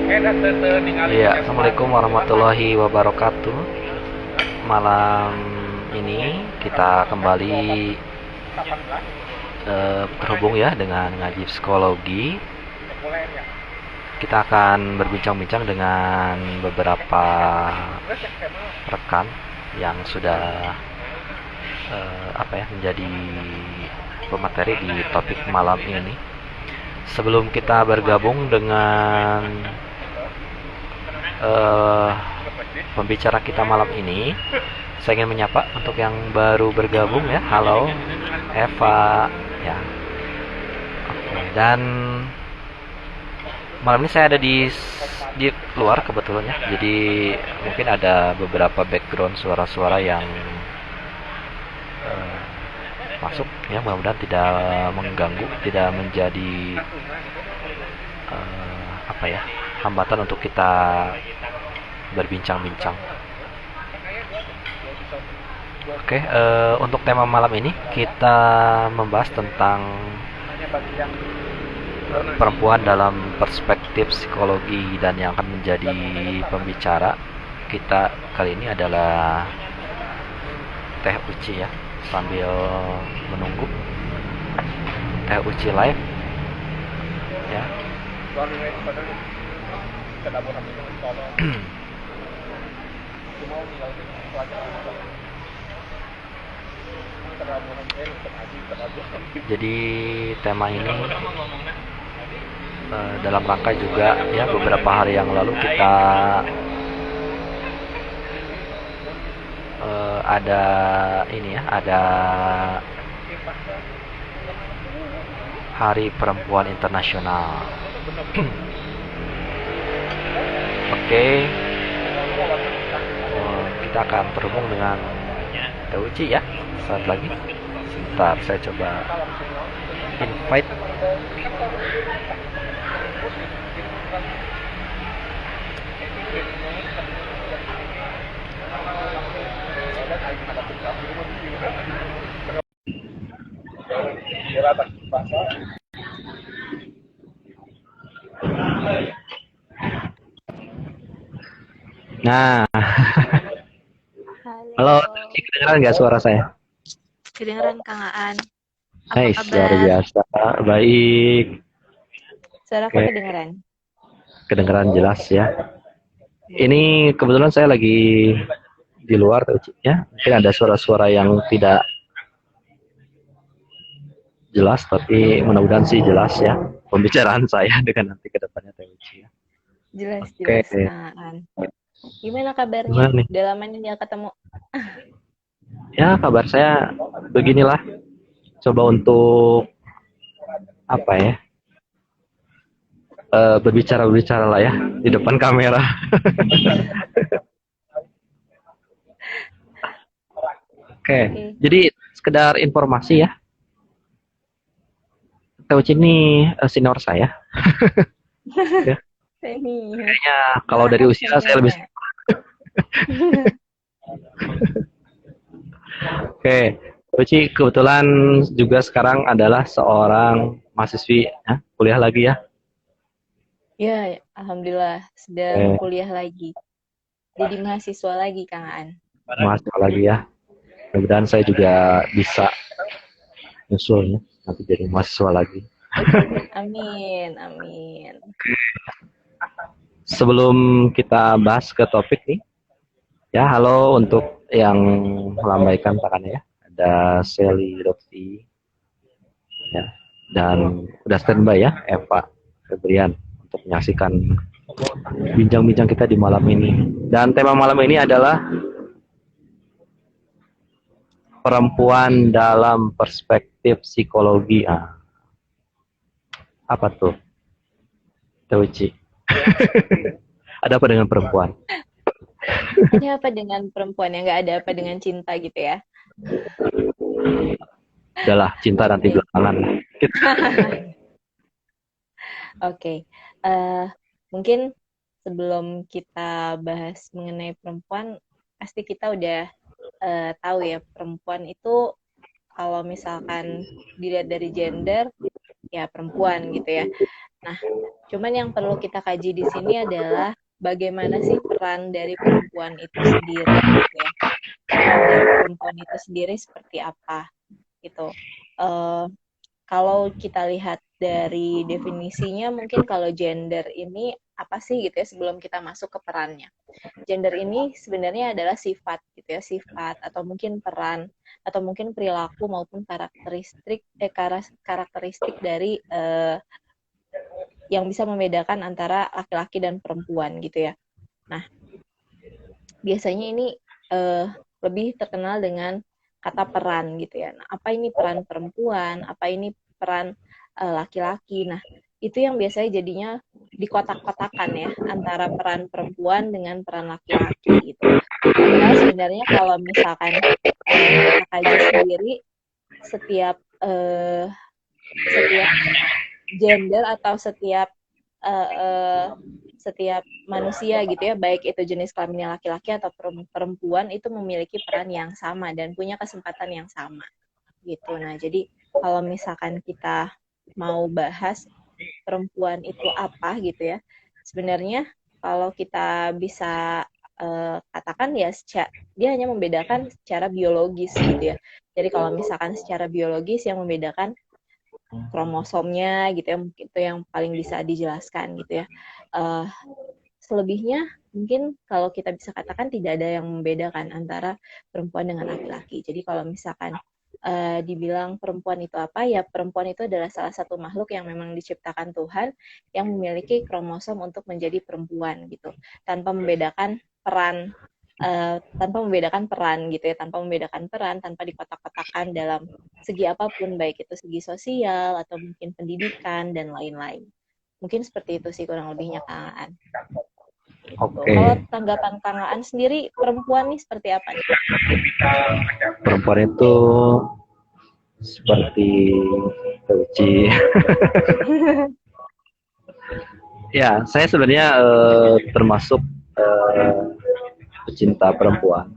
Iya, Assalamualaikum warahmatullahi wabarakatuh. Malam ini kita kembali terhubung ya dengan ngaji psikologi. Kita akan berbincang-bincang dengan beberapa rekan yang sudah menjadi pemateri di topik malam ini. Sebelum kita bergabung dengan pembicara kita malam ini, saya ingin menyapa untuk yang baru bergabung ya. Halo Eva ya. Oke, dan malam ini saya ada di luar kebetulan ya. Jadi mungkin ada beberapa background suara-suara yang masuk ya, mudah-mudahan tidak mengganggu, tidak menjadi hambatan untuk kita berbincang-bincang. Oke, untuk tema malam ini kita membahas tentang perempuan dalam perspektif psikologi, dan yang akan menjadi pembicara kita kali ini adalah Teh Uci ya. Sambil menunggu Teh Uci live ya. Jadi tema ini dalam rangka juga ya, beberapa hari yang lalu kita ada ini ya, ada Hari Perempuan Internasional. Oke, kita akan terhubung dengan Teh Uci ya saat lagi. Sebentar, saya coba invite. Nah, halo, Halo, kedengeran nggak suara saya? kedengeran Kang Aan. Apa Nice, luar kabar? biasa, baik. Suaraku Oke, kedengeran. kedengeran jelas ya. Ini kebetulan saya lagi di luar ya. Mungkin ada suara-suara yang tidak jelas, tapi mudah-mudahan sih jelas ya pembicaraan saya dengan nanti ke depannya Teh Uci ya. Oke, Jelas-jelas Kang Aan. Gimana kabarnya? gimana nih? Udah lama nih nggak ketemu. Ya, kabar saya beginilah. Coba untuk apa ya? Berbicara-berbicara lah ya di depan kamera. Oke, Oke. jadi sekedar informasi ya. Teh Uci ini senior saya. Ya. Senior. Kayaknya kalau dari Maaf usia saya lebih. seniornya. Oke, Uci kebetulan juga sekarang adalah seorang mahasiswi ya, kuliah lagi ya. Ya, alhamdulillah sedang Oke, kuliah lagi. Jadi mahasiswa lagi Kang Aan. mahasiswa lagi ya. Mudah-mudahan saya juga bisa nyusul ya, nanti jadi mahasiswa lagi. Amin, amin. Sebelum kita bahas ke topik nih, ya halo untuk yang melambaikan tangannya ya. Ada Sally Lutfi ya, dan udah standby ya Eva Febrian untuk menyaksikan bincang-bincang kita di malam ini. Dan tema malam ini adalah perempuan dalam perspektif psikologi. Apa tuh, Teuci? Ada apa dengan perempuan? Ada apa dengan perempuan yang nggak ada apa dengan cinta gitu ya? Udahlah, cinta nanti Oke. belakangan. Oke. Mungkin sebelum kita bahas mengenai perempuan, pasti kita udah tahu ya, perempuan itu kalau misalkan dilihat dari gender, ya perempuan gitu ya. Nah, cuman yang perlu kita kaji di sini adalah bagaimana sih peran dari perempuan itu sendiri gitu ya. Peran dari perempuan itu sendiri seperti apa gitu. Eh, Kalau kita lihat dari definisinya, mungkin kalau gender ini apa sih gitu ya sebelum kita masuk ke perannya. Gender ini sebenarnya adalah sifat gitu ya, sifat atau mungkin peran atau mungkin perilaku maupun karakteristik dari yang bisa membedakan antara laki-laki dan perempuan gitu ya. Nah, biasanya ini lebih terkenal dengan kata peran gitu ya. Nah, apa ini peran perempuan? Apa ini peran laki-laki? Nah, itu yang biasanya jadinya dikotak-kotakan ya antara peran perempuan dengan peran laki-laki gitu. Padahal sebenarnya kalau misalkan kita kaji sendiri setiap setiap gender atau setiap manusia gitu ya, baik itu jenis kelaminnya laki-laki atau perempuan itu memiliki peran yang sama dan punya kesempatan yang sama gitu. Nah, jadi kalau misalkan kita mau bahas perempuan itu apa gitu ya, sebenarnya kalau kita bisa katakan ya dia hanya membedakan secara biologis gitu ya. Jadi kalau misalkan secara biologis yang membedakan kromosomnya gitu ya, mungkin itu yang paling bisa dijelaskan gitu ya. Selebihnya mungkin kalau kita bisa katakan tidak ada yang membedakan antara perempuan dengan laki-laki. Jadi kalau misalkan dibilang perempuan itu apa, ya perempuan itu adalah salah satu makhluk yang memang diciptakan Tuhan yang memiliki kromosom untuk menjadi perempuan gitu, tanpa membedakan peran gitu ya, tanpa membedakan peran, tanpa dikotak-kotakan dalam segi apapun, baik itu segi sosial atau mungkin pendidikan dan lain-lain. Mungkin seperti itu sih kurang lebihnya Kang Aan. Oke. Kalau tanggapan Kang Aan sendiri, perempuan nih seperti apa nih? Perempuan itu seperti Uci. Ya, saya sebenarnya termasuk pecinta perempuan.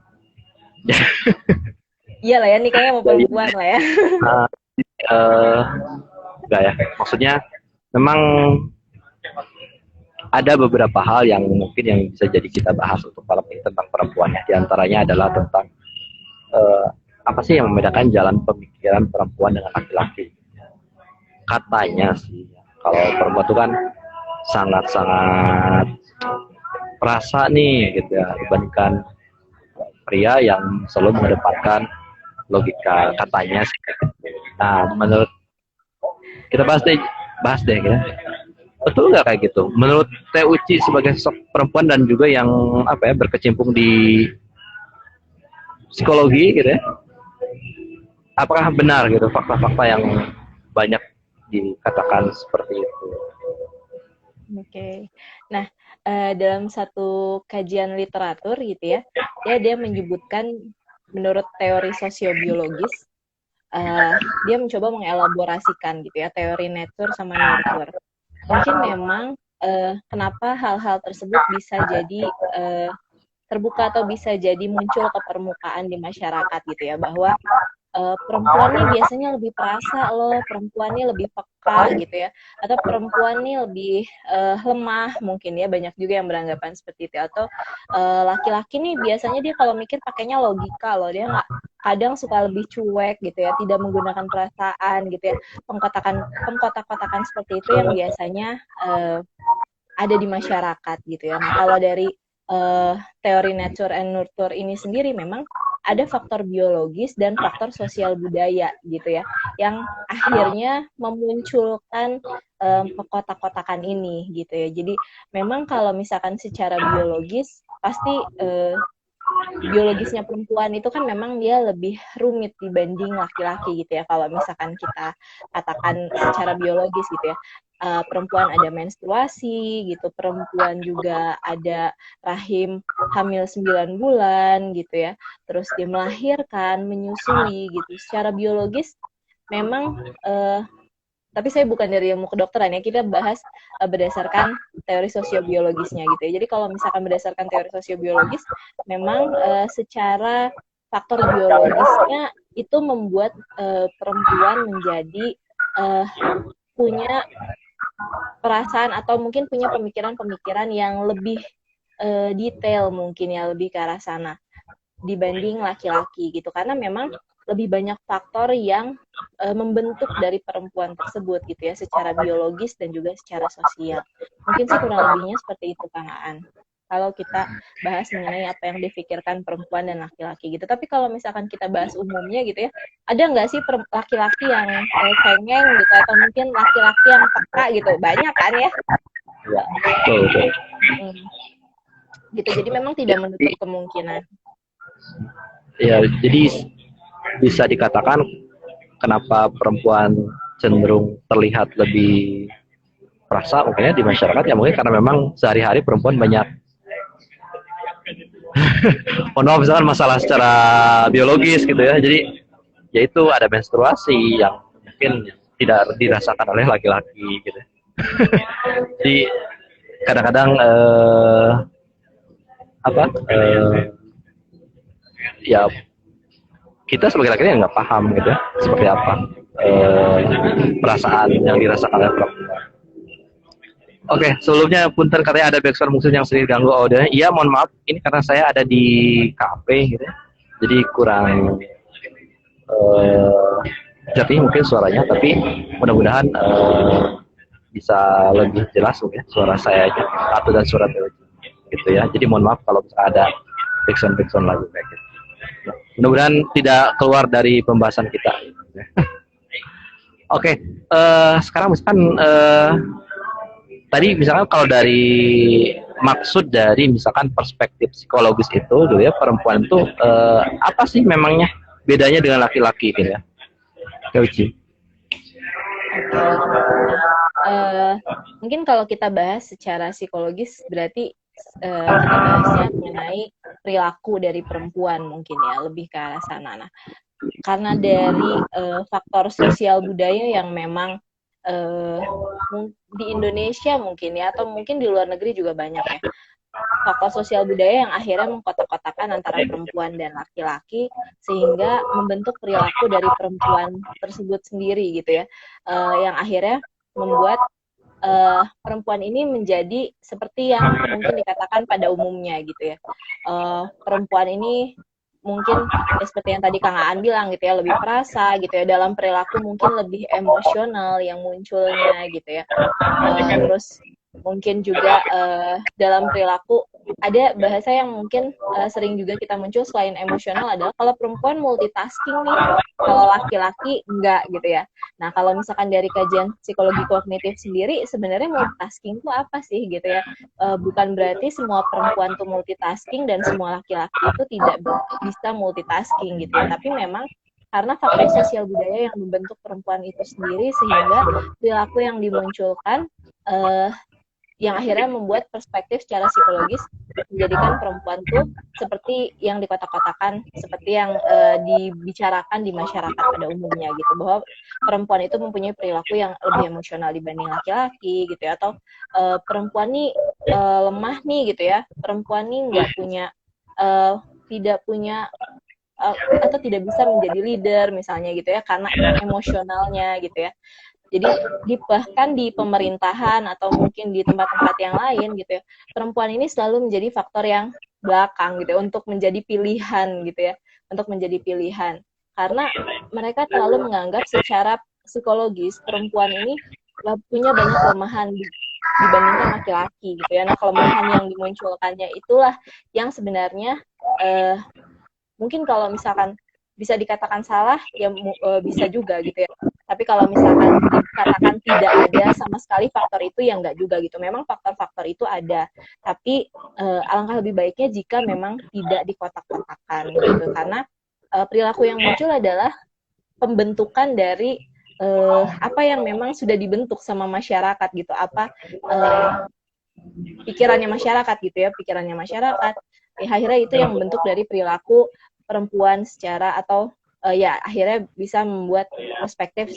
Iya lah ya, nih kayaknya mau perempuan lah ya. Enggak ya, maksudnya memang ada beberapa hal yang mungkin yang bisa jadi kita bahas untuk malam ini tentang perempuan ya. Di antaranya adalah tentang apa sih yang membedakan jalan pemikiran perempuan dengan laki-laki. Katanya sih, kalau perempuan itu kan sangat-sangat perasa nih gitu ya, dibandingkan pria yang selalu mengedepankan logika, katanya sih. Nah, menurut kita bahas deh ya. Betul nggak kayak gitu? Menurut Teh Uci sebagai sosok perempuan dan juga yang apa ya berkecimpung di psikologi gitu ya, apakah benar gitu fakta-fakta yang banyak dikatakan seperti itu? Oke. Nah, dalam satu kajian literatur gitu ya, dia menyebutkan menurut teori sosiobiologis, dia mencoba mengelaborasikan gitu ya teori nature sama nurture. Mungkin memang kenapa hal-hal tersebut bisa jadi terbuka atau bisa jadi muncul ke permukaan di masyarakat gitu ya, bahwa perempuan nih biasanya lebih perasa loh, perempuan nih lebih peka gitu ya, atau perempuan nih lebih lemah mungkin ya, banyak juga yang beranggapan seperti itu. Atau laki-laki nih biasanya dia kalau mikir pakainya logika loh, dia nggak, kadang suka lebih cuek gitu ya, tidak menggunakan perasaan gitu ya, pengkotak-kotakan seperti itu yang biasanya ada di masyarakat gitu ya. Nah, kalau dari teori nature and nurture ini sendiri memang ada faktor biologis dan faktor sosial budaya gitu ya, yang akhirnya memunculkan kotak-kotakan ini gitu ya. Jadi memang kalau misalkan secara biologis pasti biologisnya perempuan itu kan memang dia lebih rumit dibanding laki-laki gitu ya, kalau misalkan kita katakan secara biologis gitu ya. Perempuan ada menstruasi gitu, perempuan juga ada rahim hamil 9 bulan gitu ya, terus dia melahirkan, menyusui gitu. Secara biologis memang tapi saya bukan dari ilmu kedokteran ya, kita bahas berdasarkan teori sosiobiologisnya gitu ya. Jadi kalau misalkan berdasarkan teori sosiobiologis, memang secara faktor biologisnya itu membuat perempuan menjadi punya perasaan atau mungkin punya pemikiran-pemikiran yang lebih detail mungkin ya, lebih ke arah sana dibanding laki-laki gitu, karena memang lebih banyak faktor yang membentuk dari perempuan tersebut gitu ya, secara biologis dan juga secara sosial. Mungkin sih kurang lebihnya seperti itu Kang Aan, kalau kita bahas mengenai apa yang difikirkan perempuan dan laki-laki gitu. Tapi kalau misalkan kita bahas umumnya gitu ya, ada nggak sih laki-laki yang cengeng gitu, atau mungkin laki-laki yang peka gitu? Banyak kan ya? Ya, betul, betul. Gitu, jadi memang tidak menutup kemungkinan. Ya, jadi bisa dikatakan kenapa perempuan cenderung terlihat lebih perasa mungkin ya di masyarakat, ya mungkin karena memang sehari-hari perempuan banyak misalkan masalah secara biologis gitu ya, jadi yaitu ada menstruasi yang mungkin tidak dirasakan oleh laki-laki gitu. Jadi kadang-kadang ya kita sebagai laki-laki nggak paham gitu ya seperti apa perasaan yang dirasakan oleh perempuan. Oke, sebelumnya punten katanya ada background musik yang sering ganggu audionya. Iya, mohon maaf. Ini karena saya ada di kafe gitu ya. Jadi kurang jadi mungkin suaranya, tapi mudah-mudahan bisa lebih jelas ya suara saya aja atau dan suara gitu ya. Jadi mohon maaf kalau ada background lagu kayak gitu. Mudah-mudahan tidak keluar dari pembahasan kita. Oke, sekarang misalkan tadi misalkan kalau dari maksud dari misalkan perspektif psikologis itu gitu ya, perempuan itu apa sih memangnya bedanya dengan laki-laki gitu ya, Kak Mungkin kalau kita bahas secara psikologis berarti kita bahasnya mengenai perilaku dari perempuan mungkin ya, lebih ke arah sana. Nah, karena dari faktor sosial budaya yang memang di Indonesia mungkin ya, atau mungkin di luar negeri juga banyak ya, faktor sosial budaya yang akhirnya mengkotak-kotakan antara perempuan dan laki-laki sehingga membentuk perilaku dari perempuan tersebut sendiri gitu ya, yang akhirnya membuat perempuan ini menjadi seperti yang mungkin dikatakan pada umumnya gitu ya. Perempuan ini mungkin ya seperti yang tadi Kang Aan bilang gitu ya, lebih perasa gitu ya, dalam perilaku mungkin lebih emosional yang munculnya gitu ya. Terus mungkin juga dalam perilaku ada bahasa yang mungkin sering juga kita muncul selain emosional adalah kalau perempuan multitasking nih, kalau laki-laki enggak gitu ya. Nah, kalau misalkan dari kajian psikologi kognitif sendiri, sebenarnya multitasking itu apa sih gitu ya? Bukan berarti semua perempuan tuh multitasking dan semua laki-laki itu tidak bisa multitasking gitu ya. Tapi memang karena faktor sosial budaya yang membentuk perempuan itu sendiri sehingga perilaku yang dimunculkan yang akhirnya membuat perspektif secara psikologis menjadikan perempuan tuh seperti yang dikotak-kotakan, seperti yang dibicarakan di masyarakat pada umumnya gitu, bahwa perempuan itu mempunyai perilaku yang lebih emosional dibanding laki-laki gitu ya, atau perempuan nih lemah nih gitu ya, perempuan nih nggak punya tidak punya atau tidak bisa menjadi leader misalnya gitu ya, karena emosionalnya gitu ya. Jadi bahkan di pemerintahan atau mungkin di tempat-tempat yang lain gitu ya, perempuan ini selalu menjadi faktor yang belakang gitu ya, untuk menjadi pilihan gitu ya, untuk menjadi pilihan. Karena mereka terlalu menganggap secara psikologis perempuan ini punya banyak kelemahan dibandingkan laki-laki gitu ya. Nah, kelemahan yang dimunculkannya itulah yang sebenarnya mungkin kalau misalkan bisa dikatakan salah ya bisa juga gitu ya. Tapi kalau misalkan dikatakan tidak ada sama sekali faktor itu ya enggak juga gitu. Memang faktor-faktor itu ada, tapi alangkah lebih baiknya jika memang tidak dikotak-kotakan gitu. Karena perilaku yang muncul adalah pembentukan dari apa yang memang sudah dibentuk sama masyarakat gitu. Apa pikirannya masyarakat gitu ya, pikirannya masyarakat. Ya, akhirnya itu yang membentuk dari perilaku perempuan secara atau ya akhirnya bisa membuat perspektif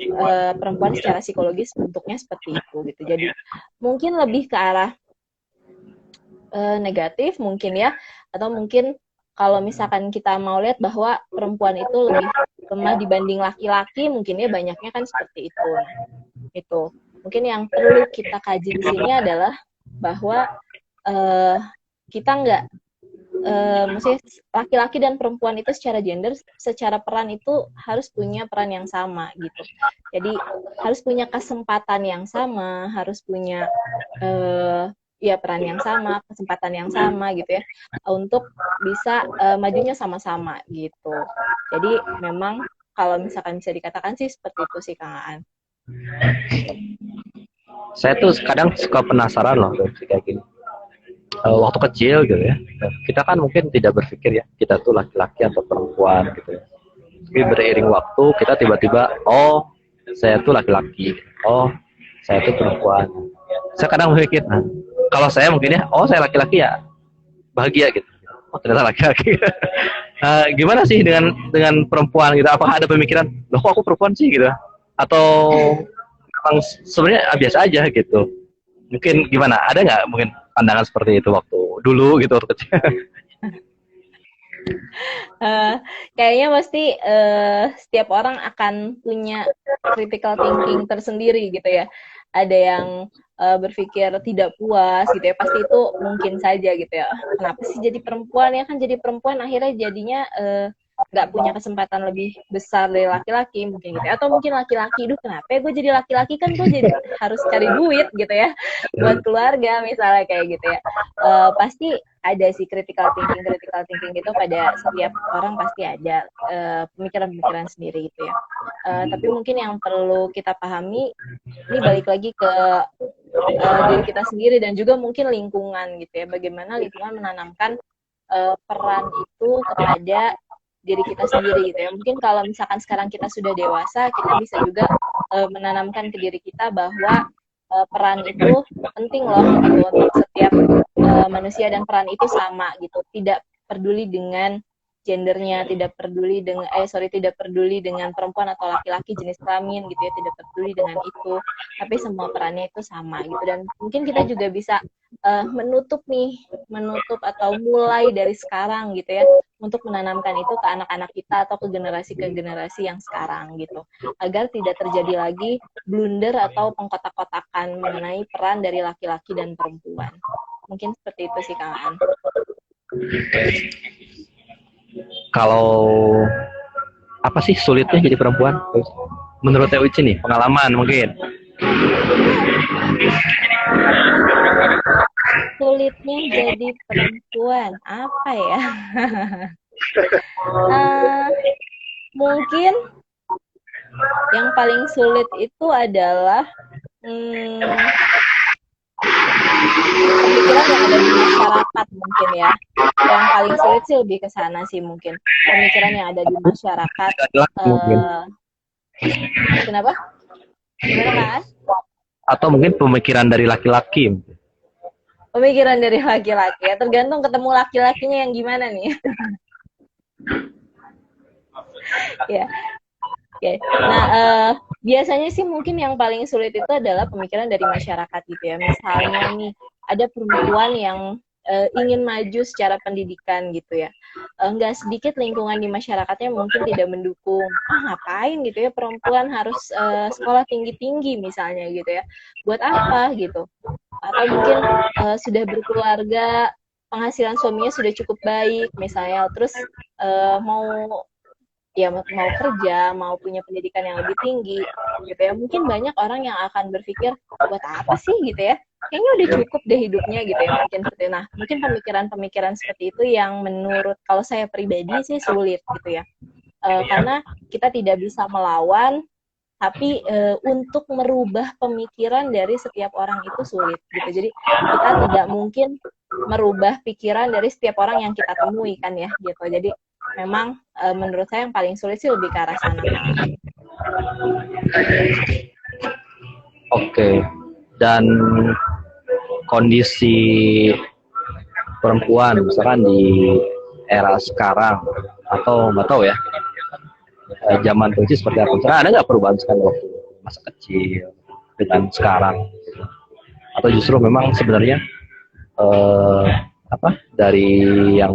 perempuan secara psikologis bentuknya seperti itu gitu. Jadi mungkin lebih ke arah negatif mungkin ya, atau mungkin kalau misalkan kita mau lihat bahwa perempuan itu lebih lemah dibanding laki-laki, mungkin ya banyaknya kan seperti itu. Nah, itu. mungkin yang perlu kita kaji di sini adalah bahwa kita nggak maksudnya laki-laki dan perempuan itu secara gender, secara peran itu harus punya peran yang sama gitu. Jadi harus punya kesempatan yang sama, harus punya ya peran yang sama, kesempatan yang sama gitu ya, untuk bisa majunya sama-sama gitu. Jadi memang kalau misalkan bisa dikatakan sih seperti itu sih Kang Aan. Saya tuh kadang suka penasaran loh kayak gini. Waktu kecil gitu ya, kita kan mungkin tidak berpikir ya kita tuh laki-laki atau perempuan gitu ya. Tapi beriring waktu kita tiba-tiba, oh saya tuh laki-laki, oh saya tuh perempuan. Saya kadang berpikir, nah, kalau saya mungkin ya, oh saya laki-laki ya bahagia gitu. Oh ternyata laki-laki. Gimana sih dengan perempuan gitu? Apakah ada pemikiran, loh kok aku perempuan sih gitu? Atau memang sebenarnya biasa aja gitu? Mungkin gimana? Ada nggak mungkin pandangan seperti itu waktu dulu gitu waktu kecil? Kayaknya pasti setiap orang akan punya critical thinking tersendiri gitu ya. Ada yang berpikir tidak puas gitu ya, pasti itu mungkin saja gitu ya. Kenapa sih jadi perempuan ya, kan jadi perempuan akhirnya jadinya nggak punya kesempatan lebih besar dari laki-laki mungkin gitu ya. Atau mungkin laki-laki, duh kenapa ya gue jadi laki-laki, kan gue jadi harus cari duit gitu ya buat keluarga misalnya kayak gitu ya. Pasti ada sih critical thinking gitu pada setiap orang, pasti ada pemikiran-pemikiran sendiri gitu ya. Tapi mungkin yang perlu kita pahami ini balik lagi ke diri kita sendiri dan juga mungkin lingkungan gitu ya. Bagaimana lingkungan menanamkan peran itu kepada diri kita sendiri gitu ya. Mungkin kalau misalkan sekarang kita sudah dewasa, kita bisa juga menanamkan ke diri kita bahwa peran itu penting loh gitu untuk setiap manusia, dan peran itu sama gitu. Tidak peduli dengan gendernya, tidak peduli dengan perempuan atau laki-laki jenis kelamin gitu ya, tidak peduli dengan itu, tapi semua perannya itu sama gitu. Dan mungkin kita juga bisa menutup atau mulai dari sekarang gitu ya, untuk menanamkan itu ke anak-anak kita atau ke generasi yang sekarang gitu, agar tidak terjadi lagi blunder atau pengkotak-kotakan mengenai peran dari laki-laki dan perempuan. Mungkin seperti itu sih Kang Aan. Kalau apa sih sulitnya jadi perempuan? Menurut Teh Uci nih, pengalaman mungkin. Sulitnya jadi perempuan apa ya? Mungkin yang paling sulit itu adalah pemikiran yang ada di masyarakat mungkin ya. Yang paling sulit sih lebih ke sana sih mungkin. Pemikiran yang ada di masyarakat. Kenapa? Gimana Mas? Atau mungkin pemikiran dari laki-laki. Pemikiran dari laki-laki ya, tergantung ketemu laki-lakinya yang gimana nih. Ya. Oke. Nah, biasanya sih mungkin yang paling sulit itu adalah pemikiran dari masyarakat gitu ya. Misalnya nih, ada perempuan yang ingin maju secara pendidikan gitu ya. Nggak sedikit lingkungan di masyarakatnya mungkin tidak mendukung. Ngapain gitu ya perempuan harus sekolah tinggi-tinggi misalnya gitu ya. Buat apa gitu. Atau mungkin sudah berkeluarga, penghasilan suaminya sudah cukup baik misalnya, terus mau kerja, mau punya pendidikan yang lebih tinggi gitu ya. Mungkin banyak orang yang akan berpikir, buat apa sih gitu ya, kayaknya udah cukup deh hidupnya gitu ya, mungkin seperti itu. Nah, mungkin pemikiran-pemikiran seperti itu yang menurut kalau saya pribadi sih sulit gitu ya, karena kita tidak bisa melawan, tapi untuk merubah pemikiran dari setiap orang itu sulit gitu. Jadi kita tidak mungkin merubah pikiran dari setiap orang yang kita temui kan ya gitu. Jadi memang menurut saya yang paling sulit sih lebih ke arah sana. Oke. Dan kondisi perempuan misalkan di era sekarang, atau nggak tahu ya, zaman kunci seperti apa? Karena ada nggak perubahan sekali waktu masa kecil dengan sekarang? Atau justru memang sebenarnya dari yang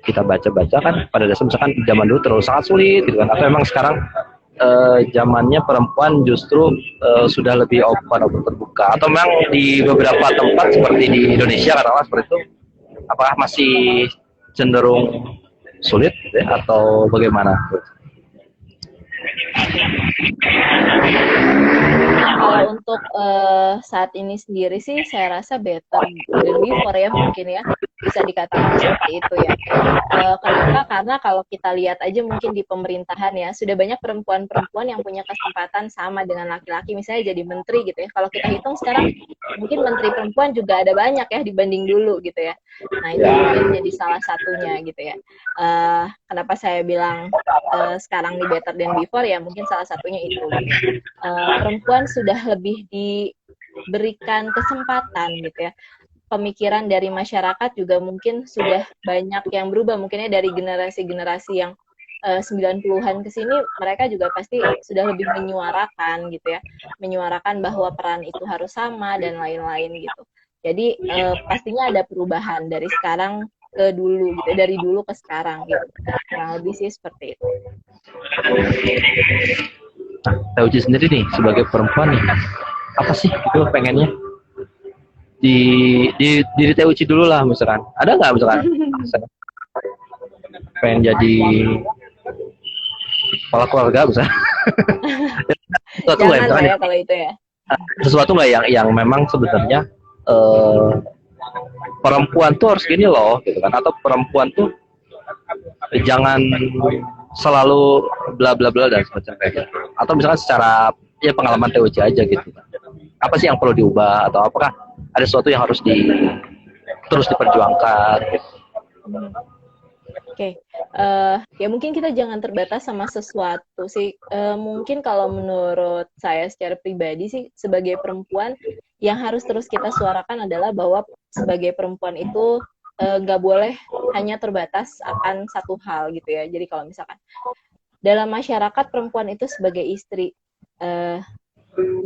kita baca-baca kan pada dasarnya misalkan zaman dulu terlalu sangat sulit gitu kan, atau memang sekarang zamannya perempuan justru sudah lebih open atau terbuka, atau memang di beberapa tempat seperti di Indonesia katakanlah seperti itu, apakah masih cenderung sulit ya, atau bagaimana? Nah, kalau untuk saat ini sendiri sih saya rasa better than before ya, mungkin ya bisa dikatakan seperti itu ya. Kenapa? Karena kalau kita lihat aja mungkin di pemerintahan ya, sudah banyak perempuan-perempuan yang punya kesempatan sama dengan laki-laki, misalnya jadi menteri gitu ya. Kalau kita hitung sekarang, mungkin menteri perempuan juga ada banyak ya dibanding dulu gitu ya. Nah, itu mungkin jadi salah satunya gitu ya. Kenapa saya bilang sekarang ini better than before ya, mungkin salah satunya itu. Perempuan sudah lebih diberikan kesempatan gitu ya. Pemikiran dari masyarakat juga mungkin sudah banyak yang berubah, mungkinnya dari generasi-generasi yang 90-an ke sini, mereka juga pasti sudah lebih menyuarakan gitu ya, menyuarakan bahwa peran itu harus sama dan lain-lain gitu. Jadi pastinya ada perubahan dari sekarang ke dulu gitu, dari dulu ke sekarang gitu. Kurang lebih sih seperti itu. Teh Uci sendiri nih sebagai perempuan nih, apa sih itu pengennya di Teh Uci dulu lah, misalkan ada nggak misalkan pengen jadi kepala keluarga misalnya? Sesuatu nggak Jangan lah misalkan ya kalau itu ya. sesuatu nggak yang memang sebenarnya eh, perempuan tuh harus gini loh gitu kan, atau perempuan tuh jangan selalu bla bla bla dan semacam kayak gitu, atau misalkan secara ya pengalaman TOC aja gitu, apa sih yang perlu diubah, atau apakah ada sesuatu yang harus terus diperjuangkan gitu. Oke, ya mungkin kita jangan terbatas sama sesuatu sih. Mungkin kalau menurut saya secara pribadi sih, sebagai perempuan, yang harus terus kita suarakan adalah bahwa sebagai perempuan itu nggak boleh hanya terbatas akan satu hal gitu ya. Jadi kalau misalkan dalam masyarakat perempuan itu sebagai istri,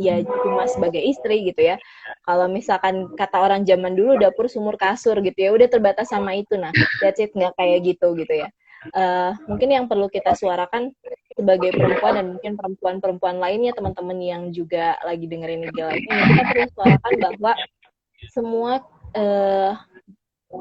ya cuma sebagai istri gitu ya. Kalau misalkan kata orang zaman dulu dapur sumur kasur gitu ya, udah terbatas sama itu. Nah, that's it, nggak kayak gitu ya. Mungkin yang perlu kita suarakan sebagai perempuan dan mungkin perempuan-perempuan lainnya, teman-teman yang juga lagi dengerin IG Live ini, kita perlu suarakan bahwa semua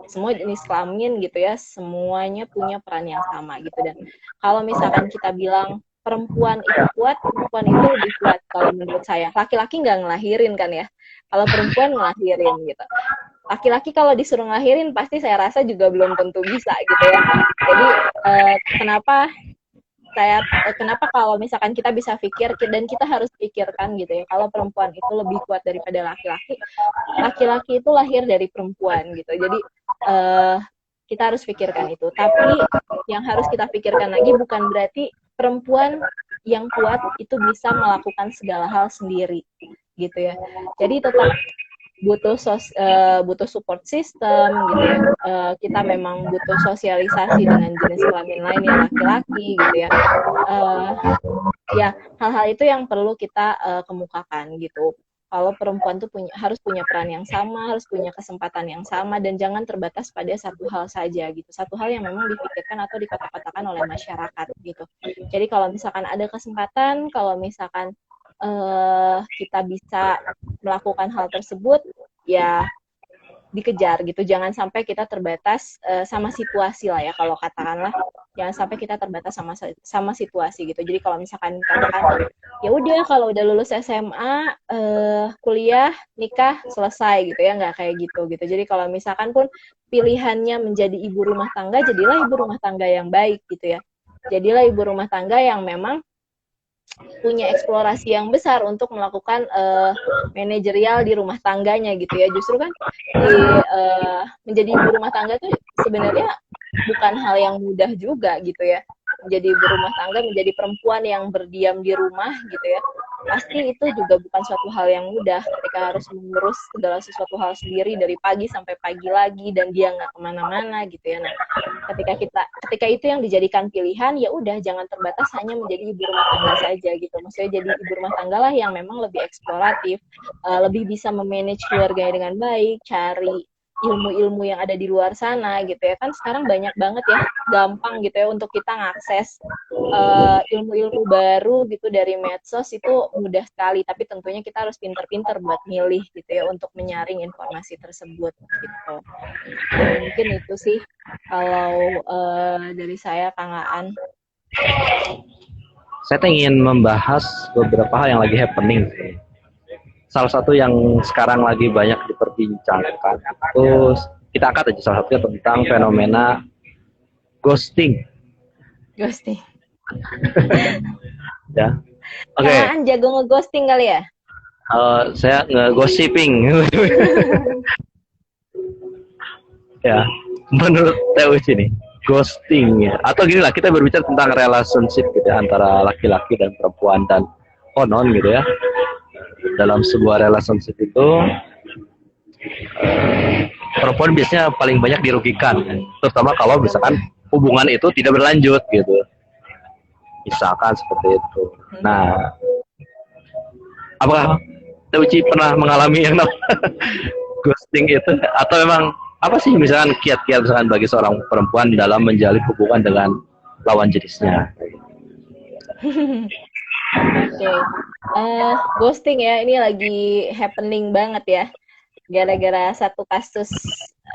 semua jenis kelamin gitu ya, semuanya punya peran yang sama gitu. Dan kalau misalkan kita bilang perempuan itu kuat, perempuan itu lebih kuat kalau menurut saya. Laki-laki nggak ngelahirin kan ya, kalau perempuan ngelahirin gitu. Laki-laki kalau disuruh ngelahirin pasti saya rasa juga belum tentu bisa gitu ya. Jadi kenapa kalau misalkan kita bisa pikir dan kita harus pikirkan gitu ya, kalau perempuan itu lebih kuat daripada laki-laki, laki-laki itu lahir dari perempuan gitu. Jadi kita harus pikirkan itu. Tapi yang harus kita pikirkan lagi bukan berarti perempuan yang kuat itu bisa melakukan segala hal sendiri gitu ya. Jadi tetap butuh support system gitu ya. Kita memang butuh sosialisasi dengan jenis kelamin lain yang laki-laki gitu ya. Ya hal-hal itu yang perlu kita kemukakan gitu. Kalau perempuan tuh harus punya peran yang sama, harus punya kesempatan yang sama, dan jangan terbatas pada satu hal saja gitu. Satu hal yang memang dipikirkan atau dikata-katakan oleh masyarakat gitu. Jadi kalau misalkan ada kesempatan, kalau misalkan kita bisa melakukan hal tersebut, ya dikejar gitu. Jangan sampai kita terbatas sama situasi lah ya, kalau katakanlah jangan sampai kita terbatas sama situasi gitu. Jadi kalau misalkan katakan ya udah kalau udah lulus SMA kuliah nikah selesai gitu ya, nggak kayak gitu. Jadi kalau misalkan pun pilihannya menjadi ibu rumah tangga, jadilah ibu rumah tangga yang baik gitu ya. Jadilah ibu rumah tangga yang memang punya eksplorasi yang besar untuk melakukan manajerial di rumah tangganya gitu ya. Justru kan menjadi ibu rumah tangga tuh sebenarnya bukan hal yang mudah juga gitu ya. Menjadi ibu rumah tangga, menjadi perempuan yang berdiam di rumah gitu ya, pasti itu juga bukan suatu hal yang mudah ketika harus mengurus segala sesuatu hal sendiri dari pagi sampai pagi lagi, dan dia nggak kemana-mana gitu ya. Nah, ketika itu yang dijadikan pilihan, ya udah jangan terbatas hanya menjadi ibu rumah tangga saja gitu. Maksudnya jadi ibu rumah tangga lah yang memang lebih eksploratif, lebih bisa memanage keluarganya dengan baik, cari ilmu-ilmu yang ada di luar sana gitu ya. Kan sekarang banyak banget ya, gampang gitu ya untuk kita ngakses ilmu-ilmu baru gitu dari medsos, itu mudah sekali, tapi tentunya kita harus pinter-pinter buat milih gitu ya untuk menyaring informasi tersebut gitu. Mungkin itu sih kalau dari saya, Kang Aan. Saya ingin membahas beberapa hal yang lagi happening. Salah satu yang sekarang lagi banyak diperbincangkan itu, kita angkat aja salah satunya tentang fenomena ghosting. Ghosting. Ya, oke. Kang Aan jago ngeghosting kali ya? Saya nge-gossiping. Ya, menurut Teuci nih, ghosting ya. Atau gini lah, kita berbicara tentang relationship gitu ya, antara laki-laki dan perempuan, dan konon gitu ya. Dalam sebuah relationship itu perempuan biasanya paling banyak dirugikan, terutama kalau misalkan hubungan itu tidak berlanjut gitu. Misalkan seperti itu. Nah, apakah Teuci pernah mengalami yang namanya ghosting itu, atau memang apa sih misalkan kiat-kiat misalkan bagi seorang perempuan dalam menjalin hubungan dengan lawan jenisnya? Oke. Ghosting ya, ini lagi happening banget ya. Gara-gara satu kasus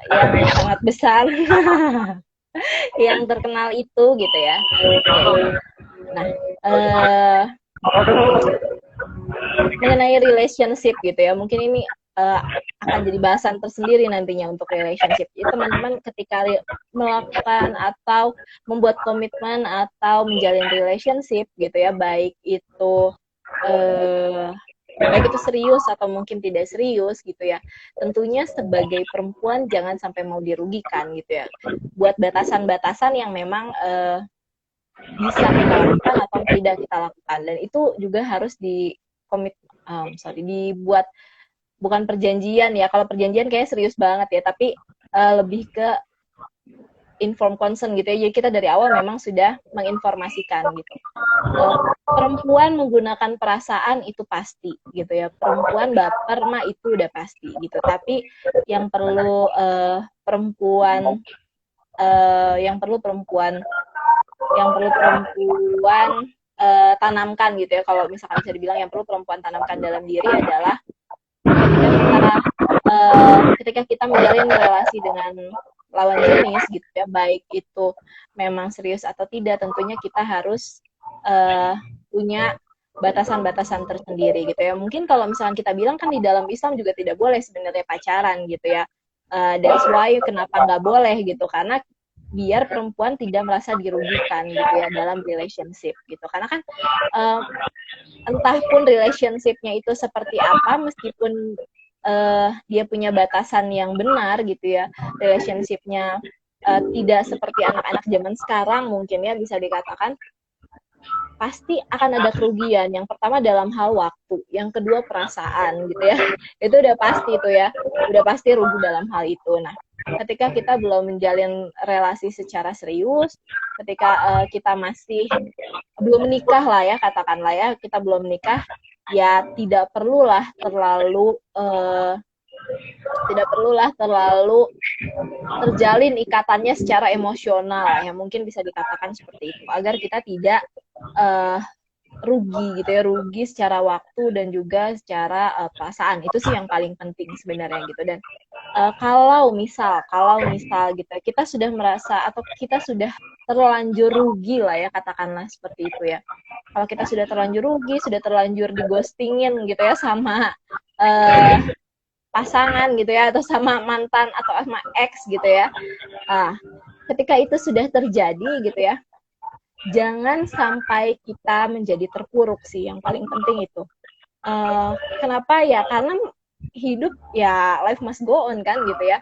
yang sangat besar yang terkenal itu gitu ya. Nah, mengenai relationship gitu ya, mungkin ini akan jadi bahasan tersendiri nantinya untuk relationship. Itu teman-teman ketika melakukan atau membuat komitmen atau menjalin relationship gitu ya, baik itu serius atau mungkin tidak serius gitu ya, tentunya sebagai perempuan jangan sampai mau dirugikan gitu ya. Buat batasan-batasan yang memang bisa kita lakukan atau tidak kita lakukan, dan itu juga harus dibuat, bukan perjanjian ya. Kalau perjanjian kayaknya serius banget ya, tapi lebih ke inform consent gitu ya. Jadi kita dari awal memang sudah menginformasikan gitu. Perempuan menggunakan perasaan itu pasti gitu ya. Perempuan baper mah itu udah pasti gitu. Tapi yang perlu perempuan tanamkan gitu ya. Kalau misalkan bisa dibilang yang perlu perempuan tanamkan dalam diri adalah ketika kita menjalin relasi dengan lawan jenis gitu ya, baik itu memang serius atau tidak, tentunya kita harus punya batasan-batasan tersendiri gitu ya. Mungkin kalau misalkan kita bilang kan di dalam Islam juga tidak boleh sebenarnya pacaran gitu ya. That's why kenapa nggak boleh gitu, karena biar perempuan tidak merasa dirugikan gitu ya dalam relationship gitu. Karena kan entah pun relationship-nya itu seperti apa, meskipun dia punya batasan yang benar gitu ya, relationship-nya tidak seperti anak-anak zaman sekarang mungkin ya, bisa dikatakan pasti akan ada kerugian. Yang pertama dalam hal waktu, yang kedua perasaan gitu ya. Itu udah pasti itu ya, udah pasti rugi dalam hal itu. Nah, ketika kita belum menjalin relasi secara serius, ketika kita masih belum menikah lah ya, katakanlah ya, kita belum menikah, ya tidak perlulah terlalu terjalin ikatannya secara emosional ya, mungkin bisa dikatakan seperti itu, agar kita tidak rugi gitu ya, rugi secara waktu dan juga secara perasaan. Itu sih yang paling penting sebenarnya gitu. Dan kalau misal gitu kita sudah merasa atau kita sudah terlanjur rugi lah ya, katakanlah seperti itu ya. Kalau kita sudah terlanjur rugi, sudah terlanjur dighostingin gitu ya sama pasangan gitu ya, atau sama mantan atau sama ex gitu ya. Ketika itu sudah terjadi gitu ya, jangan sampai kita menjadi terpuruk sih, yang paling penting itu. Kenapa ya? Karena hidup ya, life must go on kan gitu ya.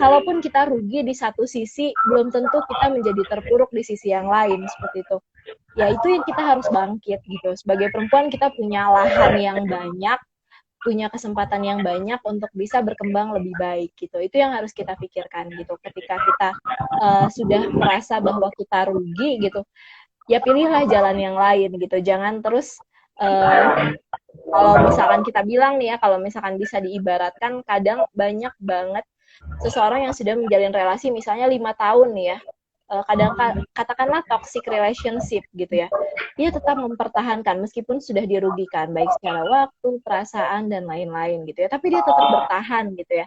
Kalaupun kita rugi di satu sisi, belum tentu kita menjadi terpuruk di sisi yang lain, seperti itu. Ya itu yang kita harus bangkit gitu. Sebagai perempuan kita punya lahan yang banyak, punya kesempatan yang banyak untuk bisa berkembang lebih baik gitu. Itu yang harus kita pikirkan gitu. Ketika kita sudah merasa bahwa kita rugi gitu, ya pilihlah jalan yang lain gitu. Jangan terus kalau misalkan kita bilang nih ya, kalau misalkan bisa diibaratkan, kadang banyak banget seseorang yang sudah menjalin relasi misalnya 5 tahun nih ya, kadang katakanlah toxic relationship gitu ya, dia tetap mempertahankan meskipun sudah dirugikan baik secara waktu, perasaan dan lain-lain gitu ya, tapi dia tetap bertahan gitu ya,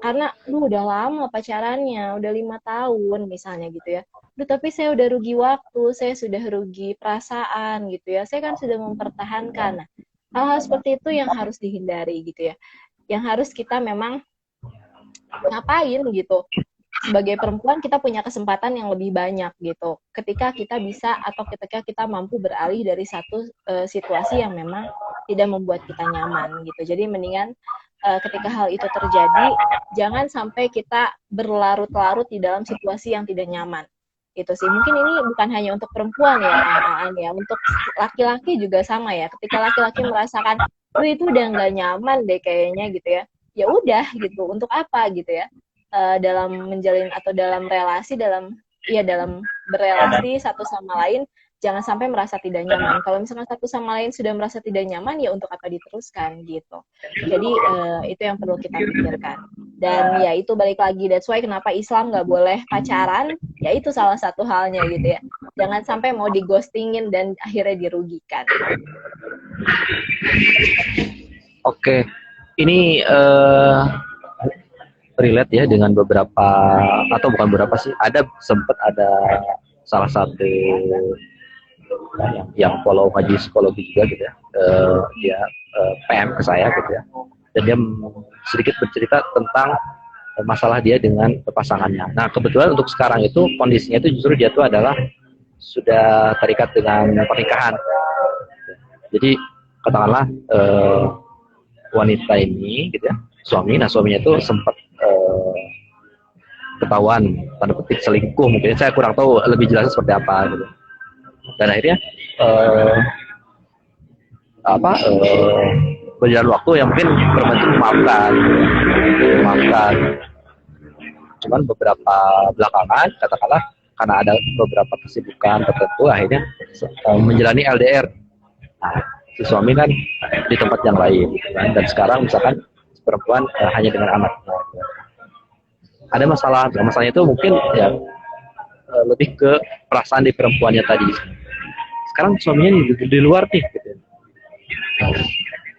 karena lu udah lama pacarannya, udah 5 tahun misalnya gitu ya. Duh, tapi saya udah rugi waktu, saya sudah rugi perasaan gitu ya. Saya kan sudah mempertahankan. Nah, hal-hal seperti itu yang harus dihindari gitu ya. Yang harus kita memang ngapain gitu. Sebagai perempuan kita punya kesempatan yang lebih banyak gitu. Ketika kita bisa atau ketika kita mampu beralih dari satu situasi yang memang tidak membuat kita nyaman gitu. Jadi mendingan ketika hal itu terjadi, jangan sampai kita berlarut-larut di dalam situasi yang tidak nyaman. Itu sih. Mungkin ini bukan hanya untuk perempuan ya, ya. Untuk laki-laki juga sama ya. Ketika laki-laki merasakan, itu udah nggak nyaman deh kayaknya gitu ya. Ya udah gitu. Untuk apa gitu ya? Dalam menjalin atau dalam relasi, dalam berelasi satu sama lain, jangan sampai merasa tidak nyaman. Kalau misalkan satu sama lain sudah merasa tidak nyaman, ya untuk apa diteruskan gitu. Jadi itu yang perlu kita pikirkan. Dan ya itu balik lagi, that's why kenapa Islam nggak boleh pacaran, ya itu salah satu halnya gitu ya. Jangan sampai mau dighostingin dan akhirnya dirugikan. Oke, ini relate ya dengan beberapa, atau bukan beberapa sih, sempat ada salah satu yang follow ngaji psikologi juga gitu ya, dia PM ke saya gitu ya, dan dia sedikit bercerita tentang masalah dia dengan pasangannya. Nah kebetulan untuk sekarang itu kondisinya itu justru dia tuh adalah sudah terikat dengan pernikahan. Jadi katakanlah wanita ini gitu ya, suaminya itu sempat ketahuan tanda petik selingkuh, mungkin saya kurang tahu lebih jelasnya seperti apa gitu. Dan akhirnya berjalan waktu yang mungkin perempuan itu memaafkan. Cuman beberapa belakangan katakanlah karena ada beberapa kesibukan tertentu akhirnya menjalani LDR. Nah, si suami kan di tempat yang lain kan? Dan sekarang misalkan perempuan hanya dengan anak. Ada masalahnya itu mungkin ya lebih ke perasaan di perempuannya tadi. Sekarang suaminya di luar nih gitu.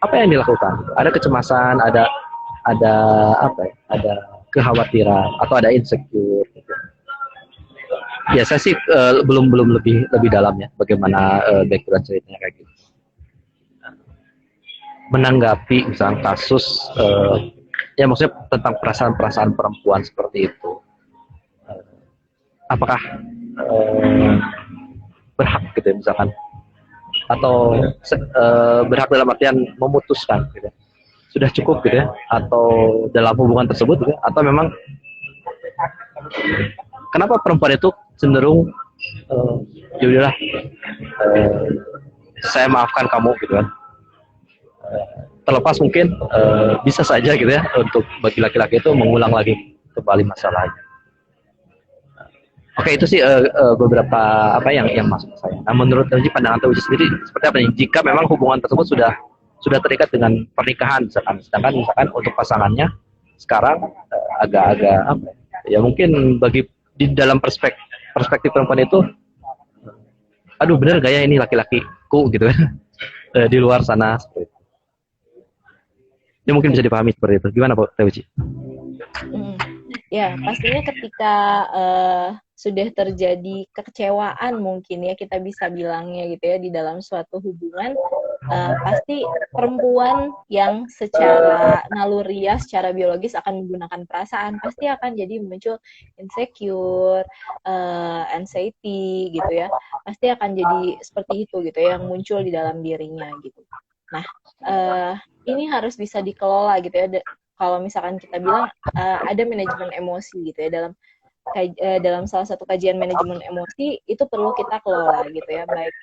Apa yang dilakukan? Ada kecemasan, ada apa ya? Ada kekhawatiran atau ada insecure gitu. Ya saya sih belum lebih dalam ya bagaimana background ceritanya kayak gitu. Menanggapi misalnya kasus ya maksudnya tentang perasaan-perasaan perempuan seperti itu, apakah berhak gitu ya, misalkan, atau berhak dalam artian memutuskan gitu ya, sudah cukup gitu ya, atau dalam hubungan tersebut gitu ya, atau memang kenapa perempuan itu cenderung ya udahlah saya maafkan kamu gitu kan, terlepas mungkin bisa saja gitu ya untuk bagi laki-laki itu mengulang lagi kembali masalahnya. Oke, itu sih beberapa apa yang masuk ke saya. Nah, menurut Teuji, pandangan Teuji sendiri seperti apa nih? Jika memang hubungan tersebut sudah terikat dengan pernikahan, sedangkan misalkan untuk pasangannya sekarang agak-agak apa ya? Mungkin bagi di dalam perspektif perempuan itu, aduh bener gak ya ini laki-lakiku gitu kan di luar sana seperti itu. Ini mungkin bisa dipahami seperti itu. Gimana Pak Teuji? Ya, pastinya ketika sudah terjadi kekecewaan mungkin ya kita bisa bilangnya gitu ya di dalam suatu hubungan, pasti perempuan yang secara naluriah, secara biologis akan menggunakan perasaan, pasti akan jadi muncul insecure, anxiety gitu ya, pasti akan jadi seperti itu gitu ya yang muncul di dalam dirinya gitu. Nah, ini harus bisa dikelola gitu ya. Kalau misalkan kita bilang ada manajemen emosi gitu ya, dalam salah satu kajian manajemen emosi itu perlu kita kelola gitu ya, baik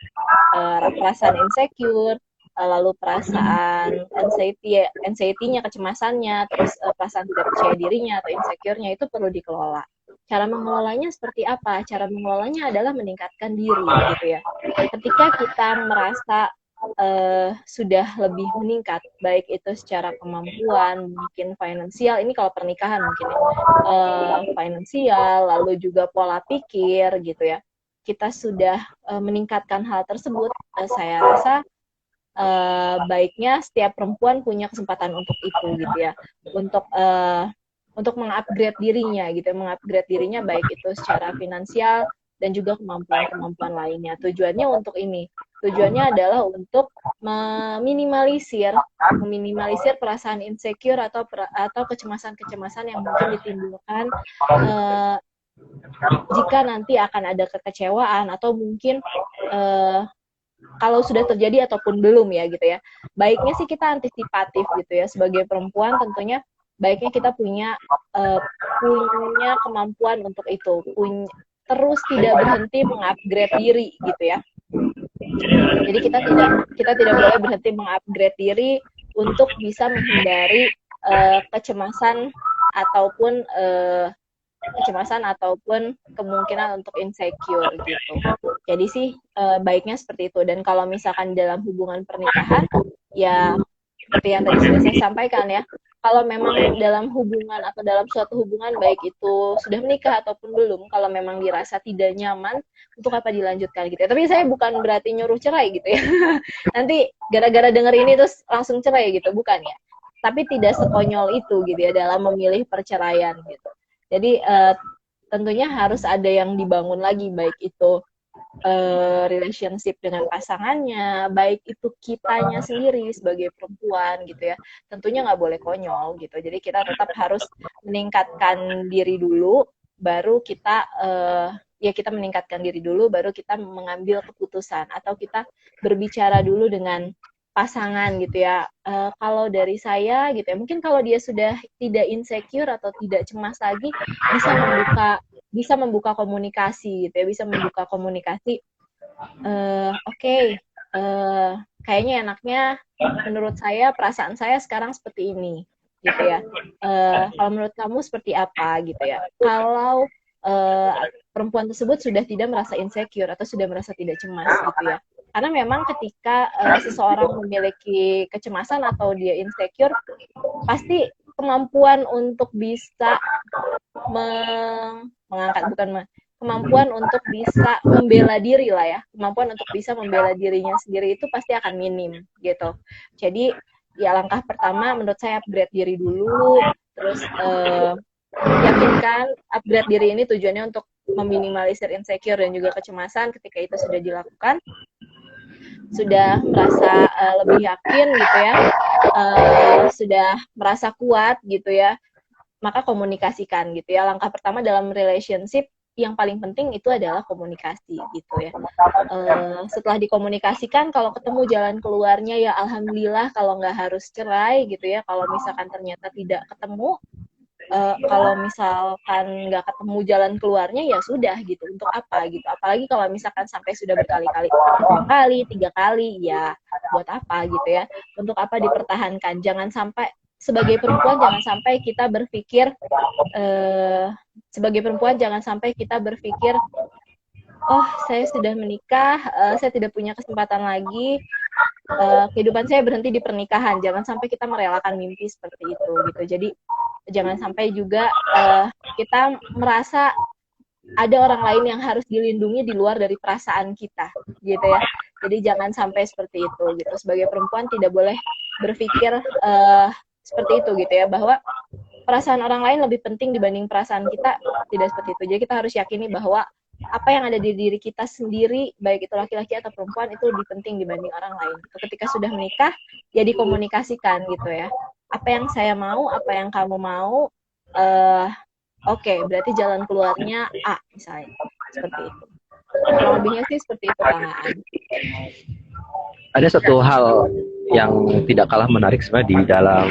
perasaan insecure, lalu perasaan anxiety-nya, kecemasannya, terus perasaan tidak percaya dirinya atau insecure-nya itu perlu dikelola. Cara mengelolanya seperti apa? Cara mengelolanya adalah meningkatkan diri gitu ya. Ketika kita merasa sudah lebih meningkat, baik itu secara kemampuan, mungkin finansial, ini kalau pernikahan mungkin ya, finansial, lalu juga pola pikir gitu ya. Kita sudah meningkatkan hal tersebut, saya rasa baiknya setiap perempuan punya kesempatan untuk itu gitu ya, untuk mengupgrade dirinya gitu, mengupgrade dirinya baik itu secara finansial dan juga kemampuan-kemampuan lainnya. Tujuannya untuk ini, tujuannya adalah untuk meminimalisir perasaan insecure atau kecemasan-kecemasan yang mungkin ditimbulkan jika nanti akan ada kekecewaan atau mungkin kalau sudah terjadi ataupun belum ya gitu ya. Baiknya sih kita antisipatif gitu ya, sebagai perempuan tentunya baiknya kita punya kemampuan untuk itu, terus tidak berhenti mengupgrade diri gitu ya. Jadi kita tidak boleh berhenti mengupgrade diri untuk bisa menghindari kecemasan ataupun kemungkinan untuk insecure gitu. Jadi sih baiknya seperti itu. Dan kalau misalkan dalam hubungan pernikahan, ya seperti yang tadi sudah saya sampaikan ya, kalau memang dalam hubungan atau dalam suatu hubungan, baik itu sudah menikah ataupun belum, kalau memang dirasa tidak nyaman, untuk apa dilanjutkan gitu ya. Tapi saya bukan berarti nyuruh cerai gitu ya. Nanti gara-gara denger ini terus langsung cerai gitu, bukan ya. Tapi tidak sekonyol itu gitu ya dalam memilih perceraian gitu. Jadi tentunya harus ada yang dibangun lagi, baik itu relationship dengan pasangannya, baik itu kitanya sendiri sebagai perempuan gitu ya. Tentunya nggak boleh konyol gitu. Jadi kita tetap harus meningkatkan diri dulu, baru kita kita meningkatkan diri dulu, baru kita mengambil keputusan atau kita berbicara dulu dengan pasangan gitu ya. Kalau dari saya gitu ya, mungkin kalau dia sudah tidak insecure atau tidak cemas lagi, bisa membuka komunikasi gitu ya, bisa membuka komunikasi. Kayaknya enaknya menurut saya, perasaan saya sekarang seperti ini gitu ya. Kalau menurut kamu seperti apa gitu ya. Kalau perempuan tersebut sudah tidak merasa insecure atau sudah merasa tidak cemas gitu ya. Karena memang ketika seseorang memiliki kecemasan atau dia insecure, pasti kemampuan untuk bisa kemampuan untuk bisa membela diri lah ya, kemampuan untuk bisa membela dirinya sendiri itu pasti akan minim gitu. Jadi ya langkah pertama menurut saya upgrade diri dulu, terus yakinkan upgrade diri ini tujuannya untuk meminimalisir insecure dan juga kecemasan. Ketika itu sudah dilakukan, sudah merasa lebih yakin gitu ya, sudah merasa kuat gitu ya, maka komunikasikan gitu ya. Langkah pertama dalam relationship yang paling penting itu adalah komunikasi gitu ya. Setelah dikomunikasikan, kalau ketemu jalan keluarnya ya alhamdulillah, kalau nggak harus cerai gitu ya. Kalau misalkan ternyata tidak ketemu, kalau misalkan nggak ketemu jalan keluarnya ya sudah gitu, untuk apa gitu. Apalagi kalau misalkan sampai sudah berkali-kali, 2 kali, 3 kali, ya buat apa gitu ya, untuk apa dipertahankan. Jangan sampai sebagai perempuan jangan sampai kita berpikir oh saya sudah menikah, saya tidak punya kesempatan lagi, kehidupan saya berhenti di pernikahan. Jangan sampai kita merelakan mimpi seperti itu gitu. Jadi jangan sampai juga kita merasa ada orang lain yang harus dilindungi di luar dari perasaan kita gitu ya. Jadi jangan sampai seperti itu gitu. Sebagai perempuan tidak boleh berpikir seperti itu gitu ya, bahwa perasaan orang lain lebih penting dibanding perasaan kita. Tidak seperti itu. Jadi kita harus yakini bahwa apa yang ada di diri kita sendiri, baik itu laki-laki atau perempuan, itu lebih penting dibanding orang lain. Ketika sudah menikah, ya dikomunikasikan gitu ya. Apa yang saya mau, apa yang kamu mau, oke, berarti jalan keluarnya A misalnya, seperti itu. Kurang lebihnya sih seperti itu, Kang Aan. Ada satu hal yang tidak kalah menarik sebenarnya di dalam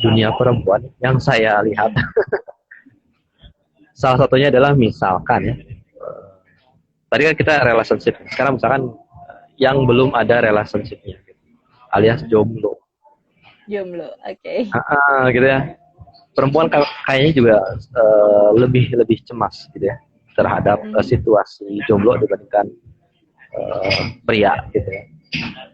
dunia perempuan yang saya lihat. Salah satunya adalah misalkan ya, tadi kan kita relationship, sekarang misalkan yang belum ada relationshipnya, alias jomblo. Jomblo, oke. Gitu ya. Perempuan kayaknya juga lebih cemas gitu ya terhadap situasi jomblo dibandingkan pria gitu ya.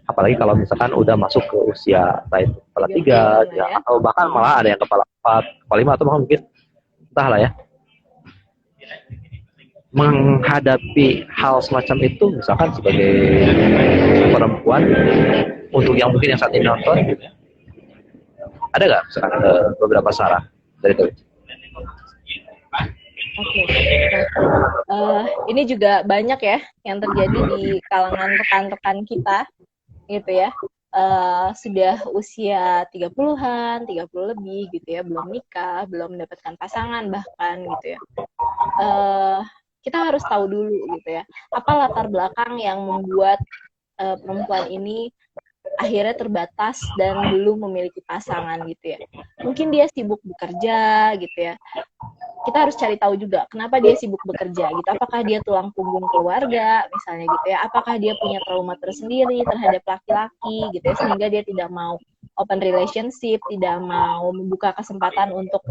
Apalagi kalau misalkan udah masuk ke usia entah itu kepala 3 ya, ya. atau bahkan malah ada yang kepala 4, kepala 5 atau bahkan mungkin entahlah ya. Menghadapi hal semacam itu misalkan sebagai perempuan untuk yang mungkin yang saat ini nonton gitu ya, ada nggak misalkan beberapa saran dari itu? Oke. Nah, ini juga banyak ya yang terjadi di kalangan rekan-rekan kita gitu ya. Sudah usia 30-an, 30 lebih gitu ya, belum nikah, belum mendapatkan pasangan bahkan gitu ya. Kita harus tahu dulu gitu ya, apa latar belakang yang membuat perempuan ini akhirnya terbatas dan belum memiliki pasangan gitu ya. Mungkin dia sibuk bekerja gitu ya. Kita harus cari tahu juga kenapa dia sibuk bekerja gitu. Apakah dia tulang punggung keluarga misalnya gitu ya. Apakah dia punya trauma tersendiri terhadap laki-laki gitu ya, sehingga dia tidak mau open relationship, tidak mau membuka kesempatan untuk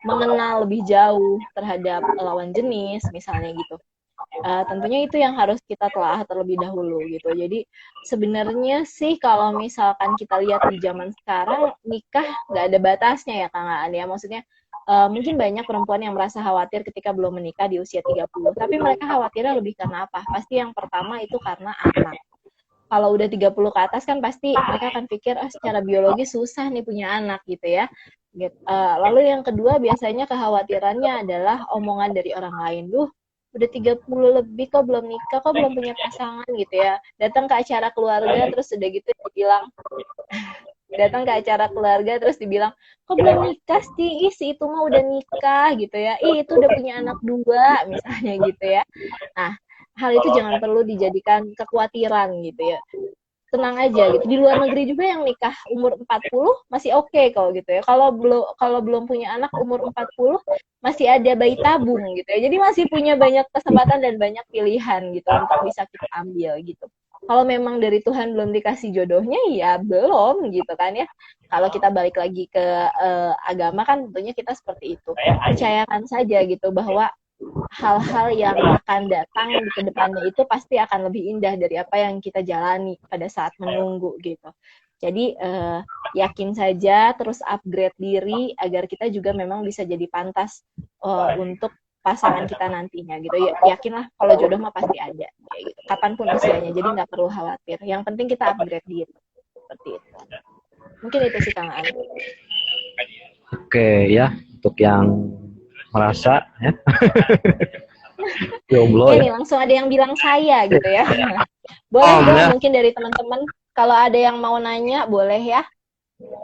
mengenal lebih jauh terhadap lawan jenis misalnya gitu. Tentunya itu yang harus kita telah terlebih dahulu gitu. Jadi sebenarnya sih kalau misalkan kita lihat di zaman sekarang, nikah nggak ada batasnya ya Kang Aan ya. Maksudnya mungkin banyak perempuan yang merasa khawatir ketika belum menikah di usia 30. Tapi mereka khawatirnya lebih karena apa? Pasti yang pertama itu karena anak. Kalau udah 30 ke atas kan pasti mereka akan pikir, secara biologis susah nih punya anak gitu ya. Lalu yang kedua biasanya kekhawatirannya adalah omongan dari orang lain. Duh, udah 30 lebih kok belum nikah, kok belum punya pasangan gitu ya. Datang ke acara keluarga terus udah gitu dibilang, datang ke acara keluarga terus dibilang, kok belum nikah sih, si itu mah udah nikah gitu ya, itu udah punya anak 2 misalnya gitu ya. Nah, hal itu jangan perlu dijadikan kekhawatiran gitu ya. Tenang aja gitu. Di luar negeri juga yang nikah umur 40 masih oke kalau gitu ya. Kalau belum punya anak umur 40 masih ada bayi tabung gitu ya. Jadi masih punya banyak kesempatan dan banyak pilihan gitu untuk bisa kita ambil gitu. Kalau memang dari Tuhan belum dikasih jodohnya ya belum gitu kan ya. Kalau kita balik lagi ke agama kan tentunya kita seperti itu. Percayakan saja gitu bahwa hal-hal yang akan datang di kedepannya itu pasti akan lebih indah dari apa yang kita jalani pada saat menunggu gitu. Jadi yakin saja, terus upgrade diri agar kita juga memang bisa jadi pantas untuk pasangan kita nantinya gitu. Yakinlah kalau jodoh mah pasti ada, kayak gitu. Kapanpun usianya, jadi nggak perlu khawatir. Yang penting kita upgrade diri seperti itu. Mungkin itu sih Kang An. Oke ya, untuk yang merasa ya jomblo Ini ya. langsung ada yang bilang saya gitu ya. Boleh dong Ya. mungkin dari teman-teman kalau ada yang mau nanya boleh ya.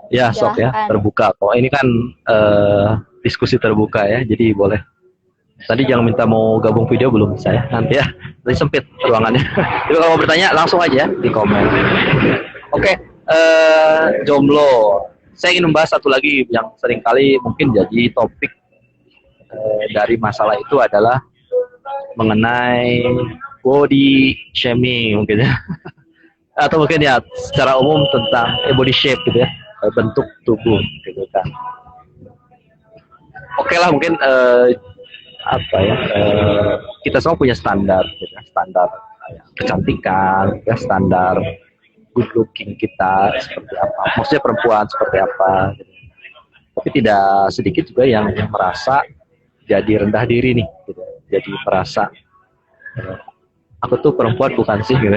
Ya, sok ya, Silahkan. terbuka. Oh, ini kan diskusi terbuka ya, jadi boleh. Tadi jangan minta mau gabung video belum bisa ya, nanti ya. Nanti sempit ruangannya. Jadi kalau mau bertanya langsung aja di komen. Oke, jomblo. Saya ingin membahas satu lagi yang seringkali mungkin jadi topik dari masalah itu adalah mengenai body shaming mungkin ya. Atau mungkin ya secara umum tentang body shape gitu ya, bentuk tubuh gitu kan. Oke lah mungkin apa ya, kita semua punya standar gitu, standar kecantikan ya, standar good looking kita seperti apa, maksudnya perempuan seperti apa gitu. Tapi tidak sedikit juga yang merasa jadi rendah diri nih gitu. Jadi merasa aku tuh perempuan bukan sih gitu.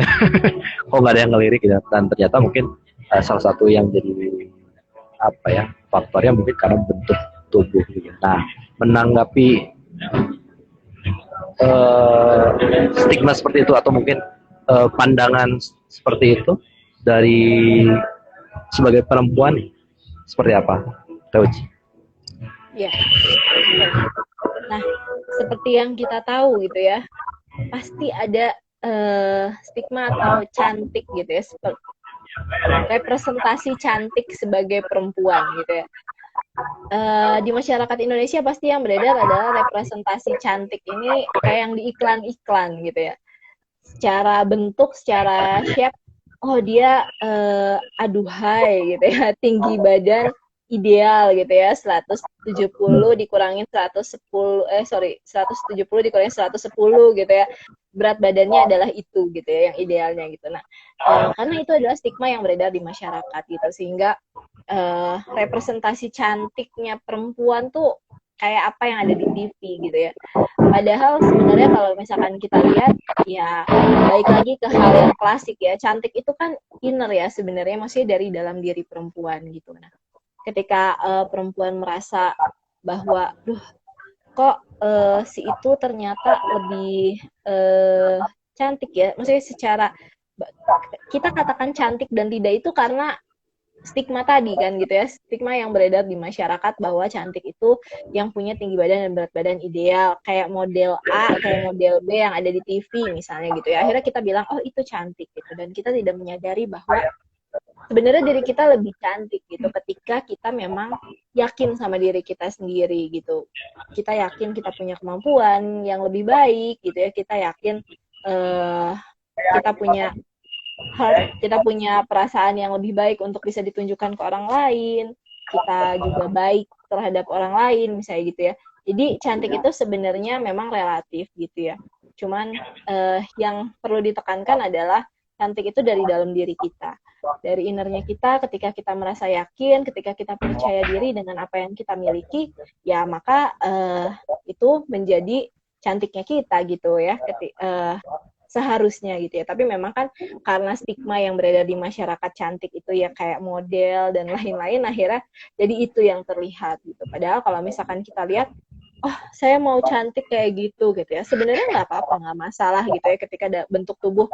Kok nggak ada yang ngelirik gitu. Dan ternyata mungkin salah satu yang jadi apa ya faktornya mungkin karena bentuk tubuh gitu. Nah, menanggapi stigma seperti itu atau mungkin pandangan seperti itu dari sebagai perempuan seperti apa, Tauci? Ya. Nah, seperti yang kita tahu gitu ya, pasti ada stigma atau cantik gitu ya, representasi cantik sebagai perempuan gitu ya. Di masyarakat Indonesia pasti yang beredar adalah representasi cantik ini kayak yang di iklan-iklan gitu ya. Secara bentuk, secara shape, oh dia aduhai gitu ya, tinggi badan, ideal gitu ya, 170 dikurangin 170 dikurangin 110 gitu ya, berat badannya adalah itu gitu ya yang idealnya gitu. Nah, karena itu adalah stigma yang beredar di masyarakat gitu, sehingga representasi cantiknya perempuan tuh kayak apa yang ada di TV gitu ya. Padahal sebenarnya kalau misalkan kita lihat, ya baik lagi ke hal yang klasik ya, cantik itu kan inner ya sebenarnya, maksudnya dari dalam diri perempuan gitu. Nah, ketika perempuan merasa bahwa, duh kok si itu ternyata lebih cantik ya, maksudnya secara kita katakan cantik dan tidak itu karena stigma tadi kan gitu ya, stigma yang beredar di masyarakat bahwa cantik itu yang punya tinggi badan dan berat badan ideal, kayak model A, kayak model B yang ada di TV misalnya gitu ya. Akhirnya kita bilang, oh itu cantik gitu, dan kita tidak menyadari bahwa sebenarnya diri kita lebih cantik gitu ketika kita memang yakin sama diri kita sendiri gitu. Kita yakin kita punya kemampuan yang lebih baik gitu ya. Kita yakin kita punya heart, kita punya perasaan yang lebih baik untuk bisa ditunjukkan ke orang lain. Kita juga baik terhadap orang lain misalnya gitu ya. Jadi cantik itu sebenarnya memang relatif gitu ya. Cuman yang perlu ditekankan adalah cantik itu dari dalam diri kita, dari innernya kita. Ketika kita merasa yakin, ketika kita percaya diri dengan apa yang kita miliki, ya maka itu menjadi cantiknya kita gitu ya, seharusnya gitu ya. Tapi memang kan karena stigma yang beredar di masyarakat cantik itu ya kayak model dan lain-lain, akhirnya jadi itu yang terlihat gitu. Padahal kalau misalkan kita lihat, oh saya mau cantik kayak gitu gitu ya, sebenarnya nggak apa-apa, nggak masalah gitu ya, ketika ada bentuk tubuh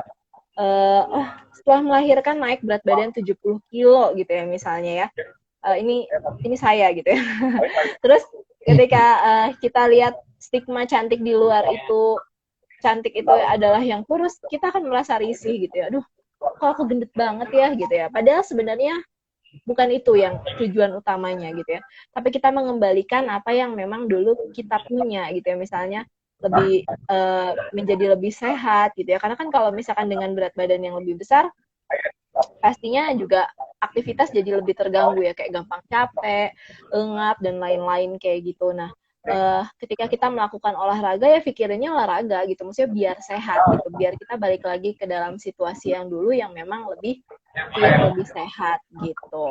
oh setelah melahirkan naik berat badan 70 kilo gitu ya misalnya ya, ini saya gitu ya. Terus ketika kita lihat stigma cantik di luar itu, cantik itu adalah yang kurus, kita akan merasa risih gitu ya, aduh kok aku gendut banget ya gitu ya, padahal sebenarnya bukan itu yang tujuan utamanya gitu ya, tapi kita mengembalikan apa yang memang dulu kita punya gitu ya, misalnya lebih menjadi lebih sehat gitu ya, karena kan kalau misalkan dengan berat badan yang lebih besar pastinya juga aktivitas jadi lebih terganggu ya, kayak gampang capek, engap dan lain-lain kayak gitu. Nah, ketika kita melakukan olahraga ya pikirannya olahraga gitu, maksudnya biar sehat gitu, biar kita balik lagi ke dalam situasi yang dulu yang memang lebih fit, lebih sehat gitu.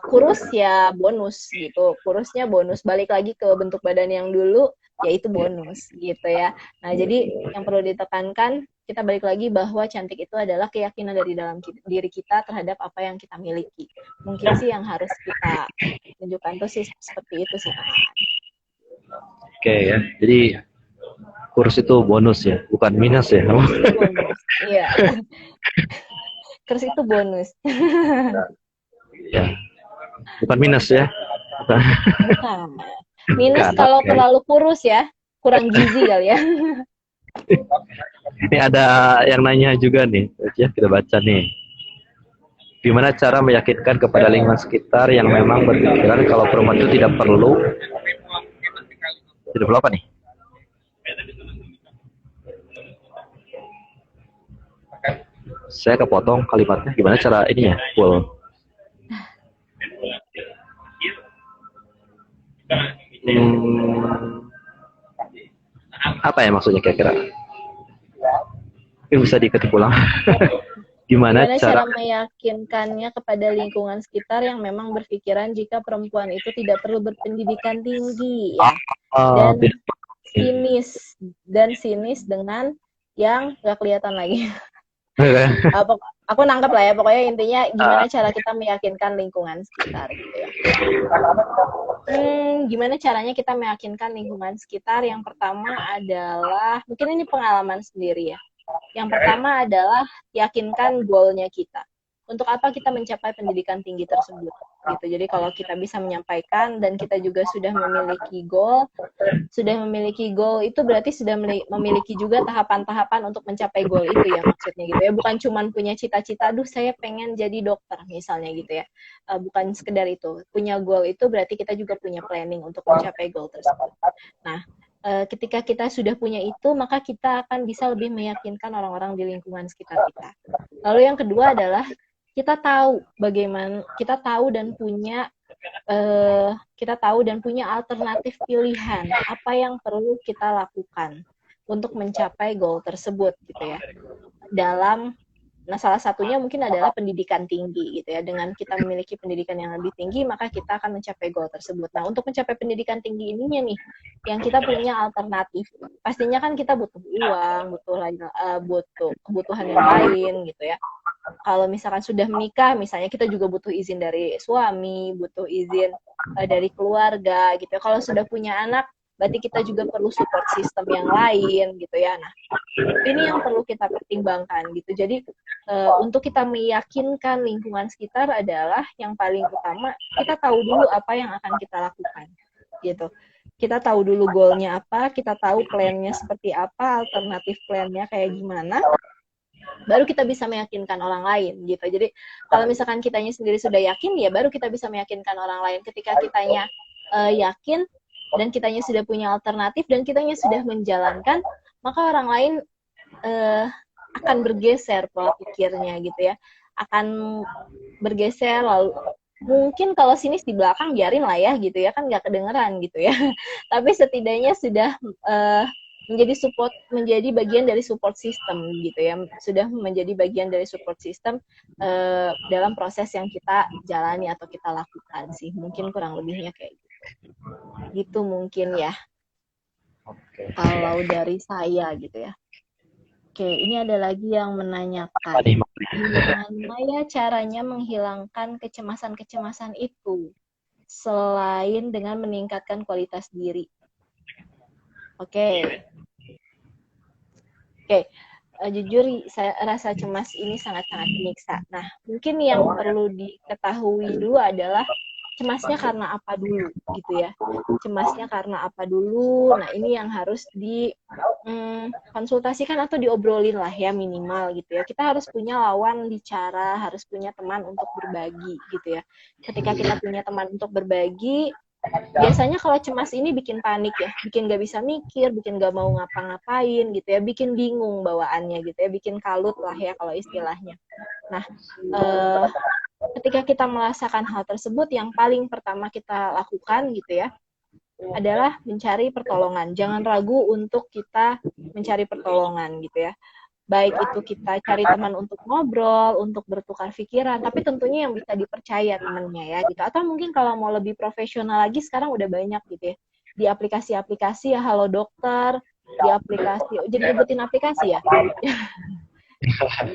Kurus ya bonus gitu, kurusnya bonus, balik lagi ke bentuk badan yang dulu ya itu bonus gitu ya. Nah, jadi yang perlu ditekankan, kita balik lagi bahwa cantik itu adalah keyakinan dari dalam diri kita terhadap apa yang kita miliki. Mungkin sih yang harus kita tunjukkan tuh sih seperti itu sih, Kak. Oke ya, jadi kurus itu bonus ya, bukan minus ya. Bonus, iya. Kurus itu bonus. Ya, bukan minus ya. Bukan. Minus Bukan, kalau okay. terlalu kurus ya, kurang gizi kali ya. Ini ada yang nanya juga nih, ya kita baca nih. Gimana cara meyakinkan kepada lingkungan sekitar yang memang berpikiran kalau perempuan itu tidak perlu apa nih? Saya kepotong kalimatnya. Gimana cara ininya? Full. Apa ya maksudnya kira-kira? Mungkin bisa diketik ulang. Gimana cara meyakinkannya kepada lingkungan sekitar yang memang berpikiran jika perempuan itu tidak perlu berpendidikan tinggi ya, dan sinis dengan yang nggak kelihatan lagi. Aku nangkep lah ya, pokoknya intinya gimana cara kita meyakinkan lingkungan sekitar gitu ya. Gimana caranya kita meyakinkan lingkungan sekitar? Yang pertama adalah, mungkin ini pengalaman sendiri ya. Yang pertama adalah yakinkan goalnya kita. Untuk apa kita mencapai pendidikan tinggi tersebut? Gitu. Jadi kalau kita bisa menyampaikan dan kita juga sudah memiliki goal itu berarti sudah memiliki juga tahapan-tahapan untuk mencapai goal itu ya maksudnya gitu ya. Bukan cuma punya cita-cita, aduh saya pengen jadi dokter misalnya gitu ya. Bukan sekedar itu. Punya goal itu berarti kita juga punya planning untuk mencapai goal tersebut. Nah, ketika kita sudah punya itu, maka kita akan bisa lebih meyakinkan orang-orang di lingkungan sekitar kita. Lalu yang kedua adalah kita tahu dan punya kita tahu dan punya alternatif pilihan apa yang perlu kita lakukan untuk mencapai goal tersebut gitu ya. Nah, salah satunya mungkin adalah pendidikan tinggi gitu ya. Dengan kita memiliki pendidikan yang lebih tinggi, maka kita akan mencapai goal tersebut. Nah, untuk mencapai pendidikan tinggi ininya nih, yang kita punya alternatif. Pastinya kan kita butuh uang, butuh kebutuhan yang lain gitu ya. Kalau misalkan sudah menikah, misalnya kita juga butuh izin dari suami, butuh izin dari keluarga gitu ya. Kalau sudah punya anak, berarti kita juga perlu support system yang lain gitu ya. Nah, ini yang perlu kita pertimbangkan gitu. Jadi untuk kita meyakinkan lingkungan sekitar adalah yang paling utama, kita tahu dulu apa yang akan kita lakukan gitu. Kita tahu dulu goalnya apa, kita tahu plannya seperti apa, alternatif plannya kayak gimana, baru kita bisa meyakinkan orang lain gitu. Jadi kalau misalkan kitanya sendiri sudah yakin, ya baru kita bisa meyakinkan orang lain. Ketika kitanya yakin dan kitanya sudah punya alternatif dan kitanya sudah menjalankan, maka orang lain akan bergeser pola pikirnya gitu ya, akan bergeser. Lalu mungkin kalau sinis di belakang biarin lah ya gitu ya, kan nggak kedengeran gitu ya. Tapi setidaknya sudah menjadi bagian dari support system gitu ya, sudah menjadi bagian dari support system dalam proses yang kita jalani atau kita lakukan sih, mungkin kurang lebihnya kayak gitu mungkin ya. Kalau dari saya gitu ya. Oke, ini ada lagi yang menanyakan, gimana ya caranya menghilangkan kecemasan-kecemasan itu selain dengan meningkatkan kualitas diri. Oke. Jujur saya rasa cemas ini sangat-sangat menyiksa. Nah, mungkin yang perlu diketahui dulu adalah cemasnya karena apa dulu gitu ya. Cemasnya karena apa dulu. Nah, ini yang harus konsultasikan atau diobrolin lah ya, minimal gitu ya. Kita harus punya lawan bicara, harus punya teman untuk berbagi gitu ya. Ketika kita punya teman untuk berbagi, biasanya kalau cemas ini bikin panik ya, bikin gak bisa mikir, bikin gak mau ngapa-ngapain gitu ya, bikin bingung bawaannya gitu ya, bikin kalut lah ya kalau istilahnya. Nah, ketika kita merasakan hal tersebut, yang paling pertama kita lakukan gitu ya, adalah mencari pertolongan. Jangan ragu untuk kita mencari pertolongan gitu ya. Baik itu kita cari teman untuk ngobrol, untuk bertukar pikiran, tapi tentunya yang bisa dipercaya temannya ya gitu. Atau mungkin kalau mau lebih profesional lagi, sekarang udah banyak gitu ya. Di aplikasi-aplikasi ya, Halo Dokter, di aplikasi, jadi nyebutin aplikasi ya.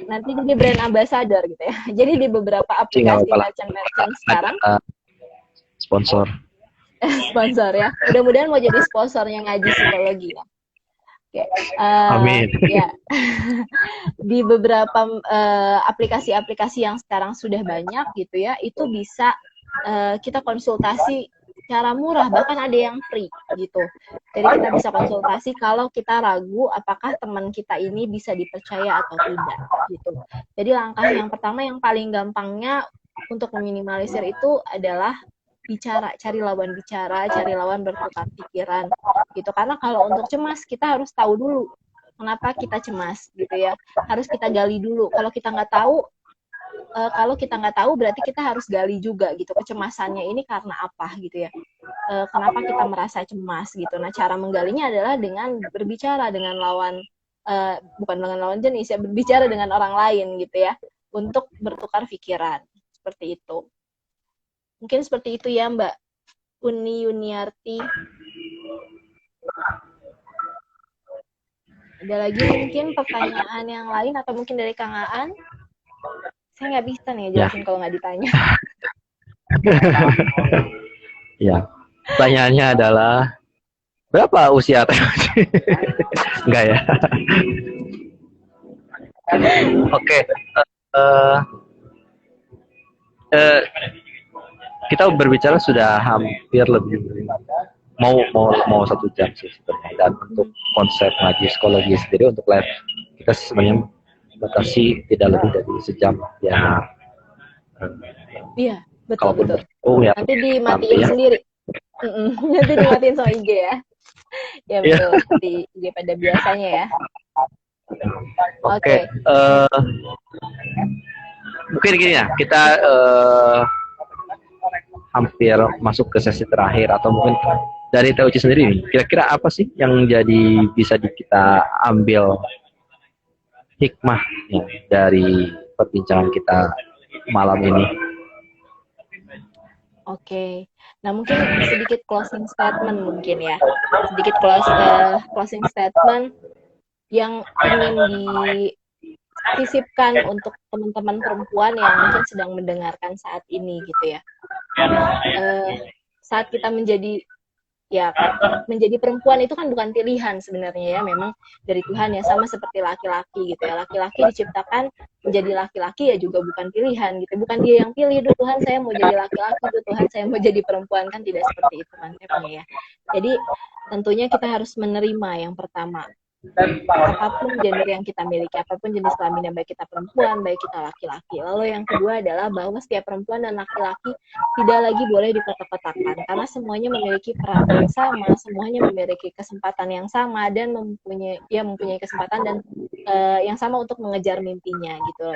Nanti jadi brand ambassador gitu ya. Jadi di beberapa aplikasi merchant sekarang sponsor ya. Mudah-mudahan mau jadi sponsornya Ngaji Psikologi ya. Oke. Amin. Ya. Di beberapa aplikasi-aplikasi yang sekarang sudah banyak gitu ya, itu bisa kita konsultasi secara murah, bahkan ada yang free gitu. Jadi kita bisa konsultasi kalau kita ragu apakah teman kita ini bisa dipercaya atau tidak gitu. Jadi langkah yang pertama yang paling gampangnya untuk meminimalisir itu adalah bicara, cari lawan bicara, cari lawan bertukar pikiran gitu. Karena kalau untuk cemas kita harus tahu dulu kenapa kita cemas gitu ya. Harus kita gali dulu. Kalau kita nggak tahu, berarti kita harus gali juga gitu, kecemasannya ini karena apa gitu ya. Kenapa kita merasa cemas gitu. Nah, cara menggalinya adalah dengan berbicara dengan lawan, bukan dengan lawan jenis ya, berbicara dengan orang lain gitu ya, untuk bertukar pikiran. Seperti itu. Mungkin seperti itu ya Mbak Yuniarti. Ada lagi mungkin pertanyaan yang lain atau mungkin dari Kang Aan? Saya nggak bisa nih jelasin kalau nggak ditanya. Ya, pertanyaannya adalah berapa usia enggak ya? Oke. Kita berbicara sudah hampir lebih mau 1 jam sih sebenarnya. Dan untuk konsep ngaji psikologi sendiri untuk live kita sebenarnya batasi tidak lebih dari sejam ya. Iya, betul. Ya, nanti dimatiin sendiri. Nanti dimatiin sama IG ya. Ya betul, seperti IG pada biasanya ya. Oke. Mungkin gini ya, kita hampir masuk ke sesi terakhir, atau mungkin dari Teuci sendiri nih, kira-kira apa sih yang jadi bisa kita ambil hikmah ya, dari perbincangan kita malam ini? Oke. Nah, mungkin sedikit closing statement mungkin ya. Sedikit closing statement yang ingin disisipkan untuk teman-teman perempuan yang mungkin sedang mendengarkan saat ini gitu ya. Saat kita menjadi perempuan itu kan bukan pilihan sebenarnya ya, memang dari Tuhan ya, sama seperti laki-laki gitu ya. Laki-laki diciptakan menjadi laki-laki ya juga bukan pilihan gitu. Bukan dia yang pilih, Tuhan saya mau jadi laki-laki, Tuhan saya mau jadi perempuan, kan tidak seperti itu konsepnya ya. Jadi tentunya kita harus menerima yang pertama, apapun gender yang kita miliki, apapun jenis kelamin, baik kita perempuan, baik kita laki-laki. Lalu yang kedua adalah bahwa setiap perempuan dan laki-laki tidak lagi boleh dikotak-kotakkan, karena semuanya memiliki peran yang sama, semuanya memiliki kesempatan yang sama, dan mempunyai kesempatan dan yang sama untuk mengejar mimpinya gitu.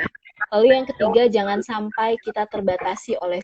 Lalu yang ketiga, jangan sampai kita terbatasi oleh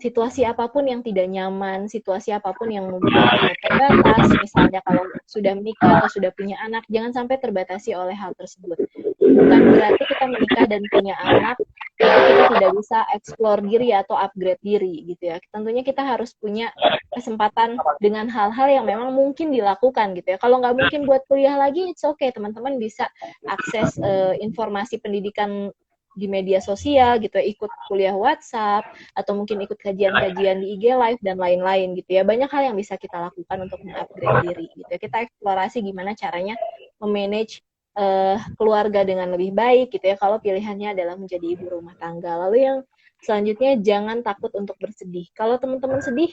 situasi apapun yang tidak nyaman, situasi apapun yang membuat kita terbatas, misalnya kalau sudah menikah atau sudah punya anak, jangan sampai terbatasi oleh hal tersebut. Bukan berarti kita menikah dan punya anak, kita tidak bisa explore diri atau upgrade diri gitu ya. Tentunya kita harus punya kesempatan dengan hal-hal yang memang mungkin dilakukan gitu ya. Kalau nggak mungkin buat kuliah lagi, it's okay, teman-teman bisa akses informasi pendidikan di media sosial gitu ya, ikut kuliah WhatsApp atau mungkin ikut kajian-kajian di IG Live dan lain-lain gitu ya. Banyak hal yang bisa kita lakukan untuk mengupgrade diri gitu ya. Kita eksplorasi gimana caranya memanage keluarga dengan lebih baik gitu ya, kalau pilihannya adalah menjadi ibu rumah tangga. Lalu yang selanjutnya, jangan takut untuk bersedih. Kalau teman-teman sedih,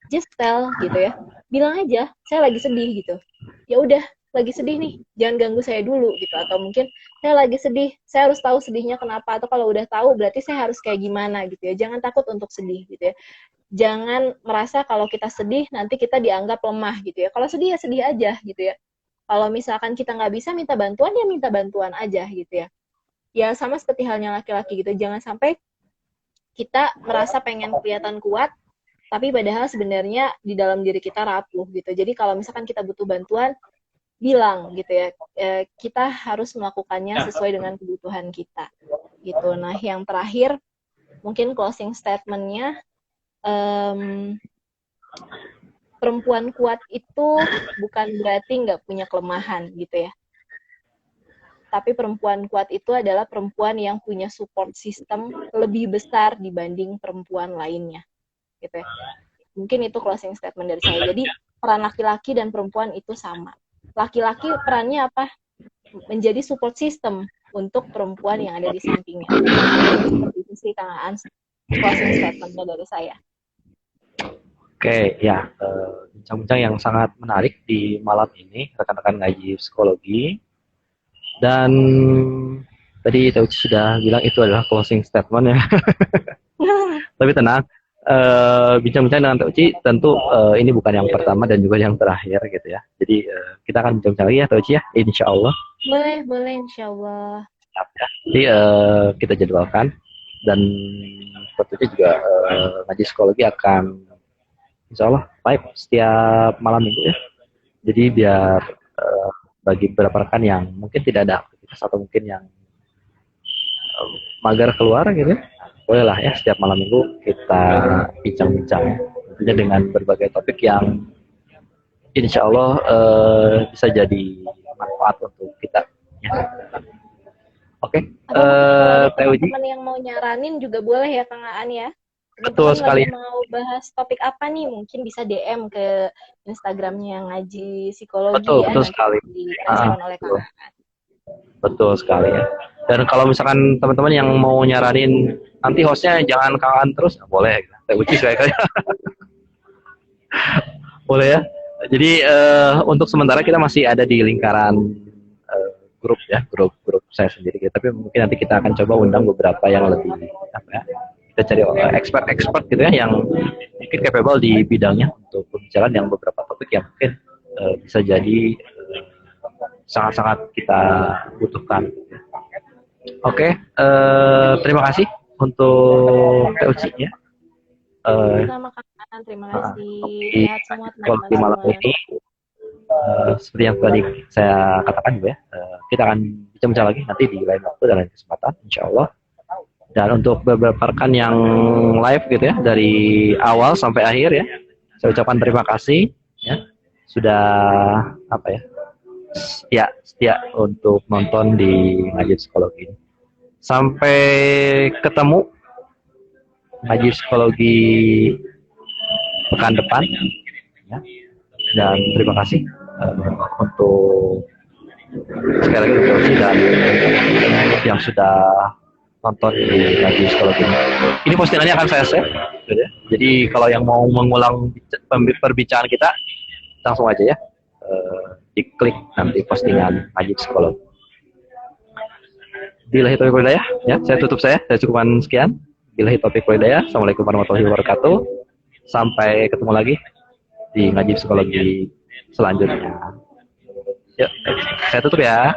just tell gitu ya. Bilang aja, saya lagi sedih gitu. Ya udah, lagi sedih nih, jangan ganggu saya dulu gitu. Atau mungkin saya lagi sedih, saya harus tahu sedihnya kenapa, atau kalau udah tahu berarti saya harus kayak gimana gitu ya. Jangan takut untuk sedih gitu ya. Jangan merasa kalau kita sedih nanti kita dianggap lemah gitu ya. Kalau sedih ya sedih aja gitu ya. Kalau misalkan kita nggak bisa minta bantuan, ya minta bantuan aja gitu ya. Ya sama seperti halnya laki-laki gitu, jangan sampai kita merasa pengen kelihatan kuat, tapi padahal sebenarnya di dalam diri kita rapuh gitu. Jadi kalau misalkan kita butuh bantuan, bilang gitu ya, kita harus melakukannya sesuai dengan kebutuhan kita gitu. Nah yang terakhir mungkin closing statement-nya, perempuan kuat itu bukan berarti nggak punya kelemahan gitu ya, tapi perempuan kuat itu adalah perempuan yang punya support system lebih besar dibanding perempuan lainnya gitu ya. Mungkin itu closing statement dari saya. Jadi peran laki-laki dan perempuan itu sama. Laki-laki perannya apa? Menjadi support system untuk perempuan yang ada di sampingnya. Seperti itu sih Kang Aan, closing statement-nya dari saya. Oke, ya, bincang-bincang yang sangat menarik di malam ini, rekan-rekan ngaji psikologi. Dan tadi Teuci sudah bilang itu adalah closing statement ya. Tapi tenang, bincang-bincang dengan Teuci tentu ini bukan yang pertama dan juga yang terakhir gitu ya. Jadi kita akan bincang-bincang lagi ya Teuci ya, insya Allah. Boleh insya Allah. Jadi kita jadwalkan, dan tentunya juga ngaji psikologi akan insya Allah live setiap malam minggu ya. Jadi biar bagi beberapa rekan yang mungkin tidak ada aktivitas atau mungkin yang mager keluar gitu ya, bolehlah ya setiap malam minggu kita bincang-bincang ya, tentunya dengan berbagai topik yang insya Allah bisa jadi manfaat untuk kita ya. Oke, teman-teman yang mau nyaranin juga boleh ya Kang Aan ya. Betul sekali. Mau bahas topik apa nih? Mungkin bisa DM ke Instagramnya Ngaji Psikologi. Betul sekali. Oleh Kang Aan. Betul sekali ya. Dan kalau misalkan teman-teman yang mau nyaranin nanti hostnya jangan Kang Aan terus, boleh. Saya uji sekali. Boleh ya. Jadi untuk sementara kita masih ada di lingkaran grup ya, grup saya sendiri. Tapi mungkin nanti kita akan coba undang beberapa yang lebih apa ya, kita cari expert gitu ya, yang mungkin capable di bidangnya untuk berbicara yang beberapa topik yang mungkin bisa jadi sangat-sangat kita butuhkan. Oke, terima kasih untuk Teuci ya. sama Kak. Terima kasih. Di Sehat semua kalau teman-teman di malam semua. ini seperti yang tadi saya katakan juga ya, kita akan bincang-bincang lagi nanti di lain waktu dan lain kesempatan, insya Allah. Dan untuk beberapa rekan yang live gitu ya, dari awal sampai akhir ya, saya ucapkan terima kasih ya, sudah apa ya, setia untuk nonton di Ngaji Psikologi. Sampai ketemu Ngaji Psikologi pekan depan ya. Dan terima kasih untuk sekali lagi untuk dan yang sudah nonton di Ngaji Psikologi ini. Ini postingannya akan saya share gitu ya. Jadi kalau yang mau mengulang perbincangan kita langsung aja ya, diklik nanti postingan Ngaji Psikologi. Billahi taufiq wal hidayah ya, saya tutup saya cukupan sekian. Billahi taufiq wal hidayah. Assalamualaikum warahmatullahi wabarakatuh. Sampai ketemu lagi di Ngaji Psikologi selanjutnya. Yuk, saya tutup ya.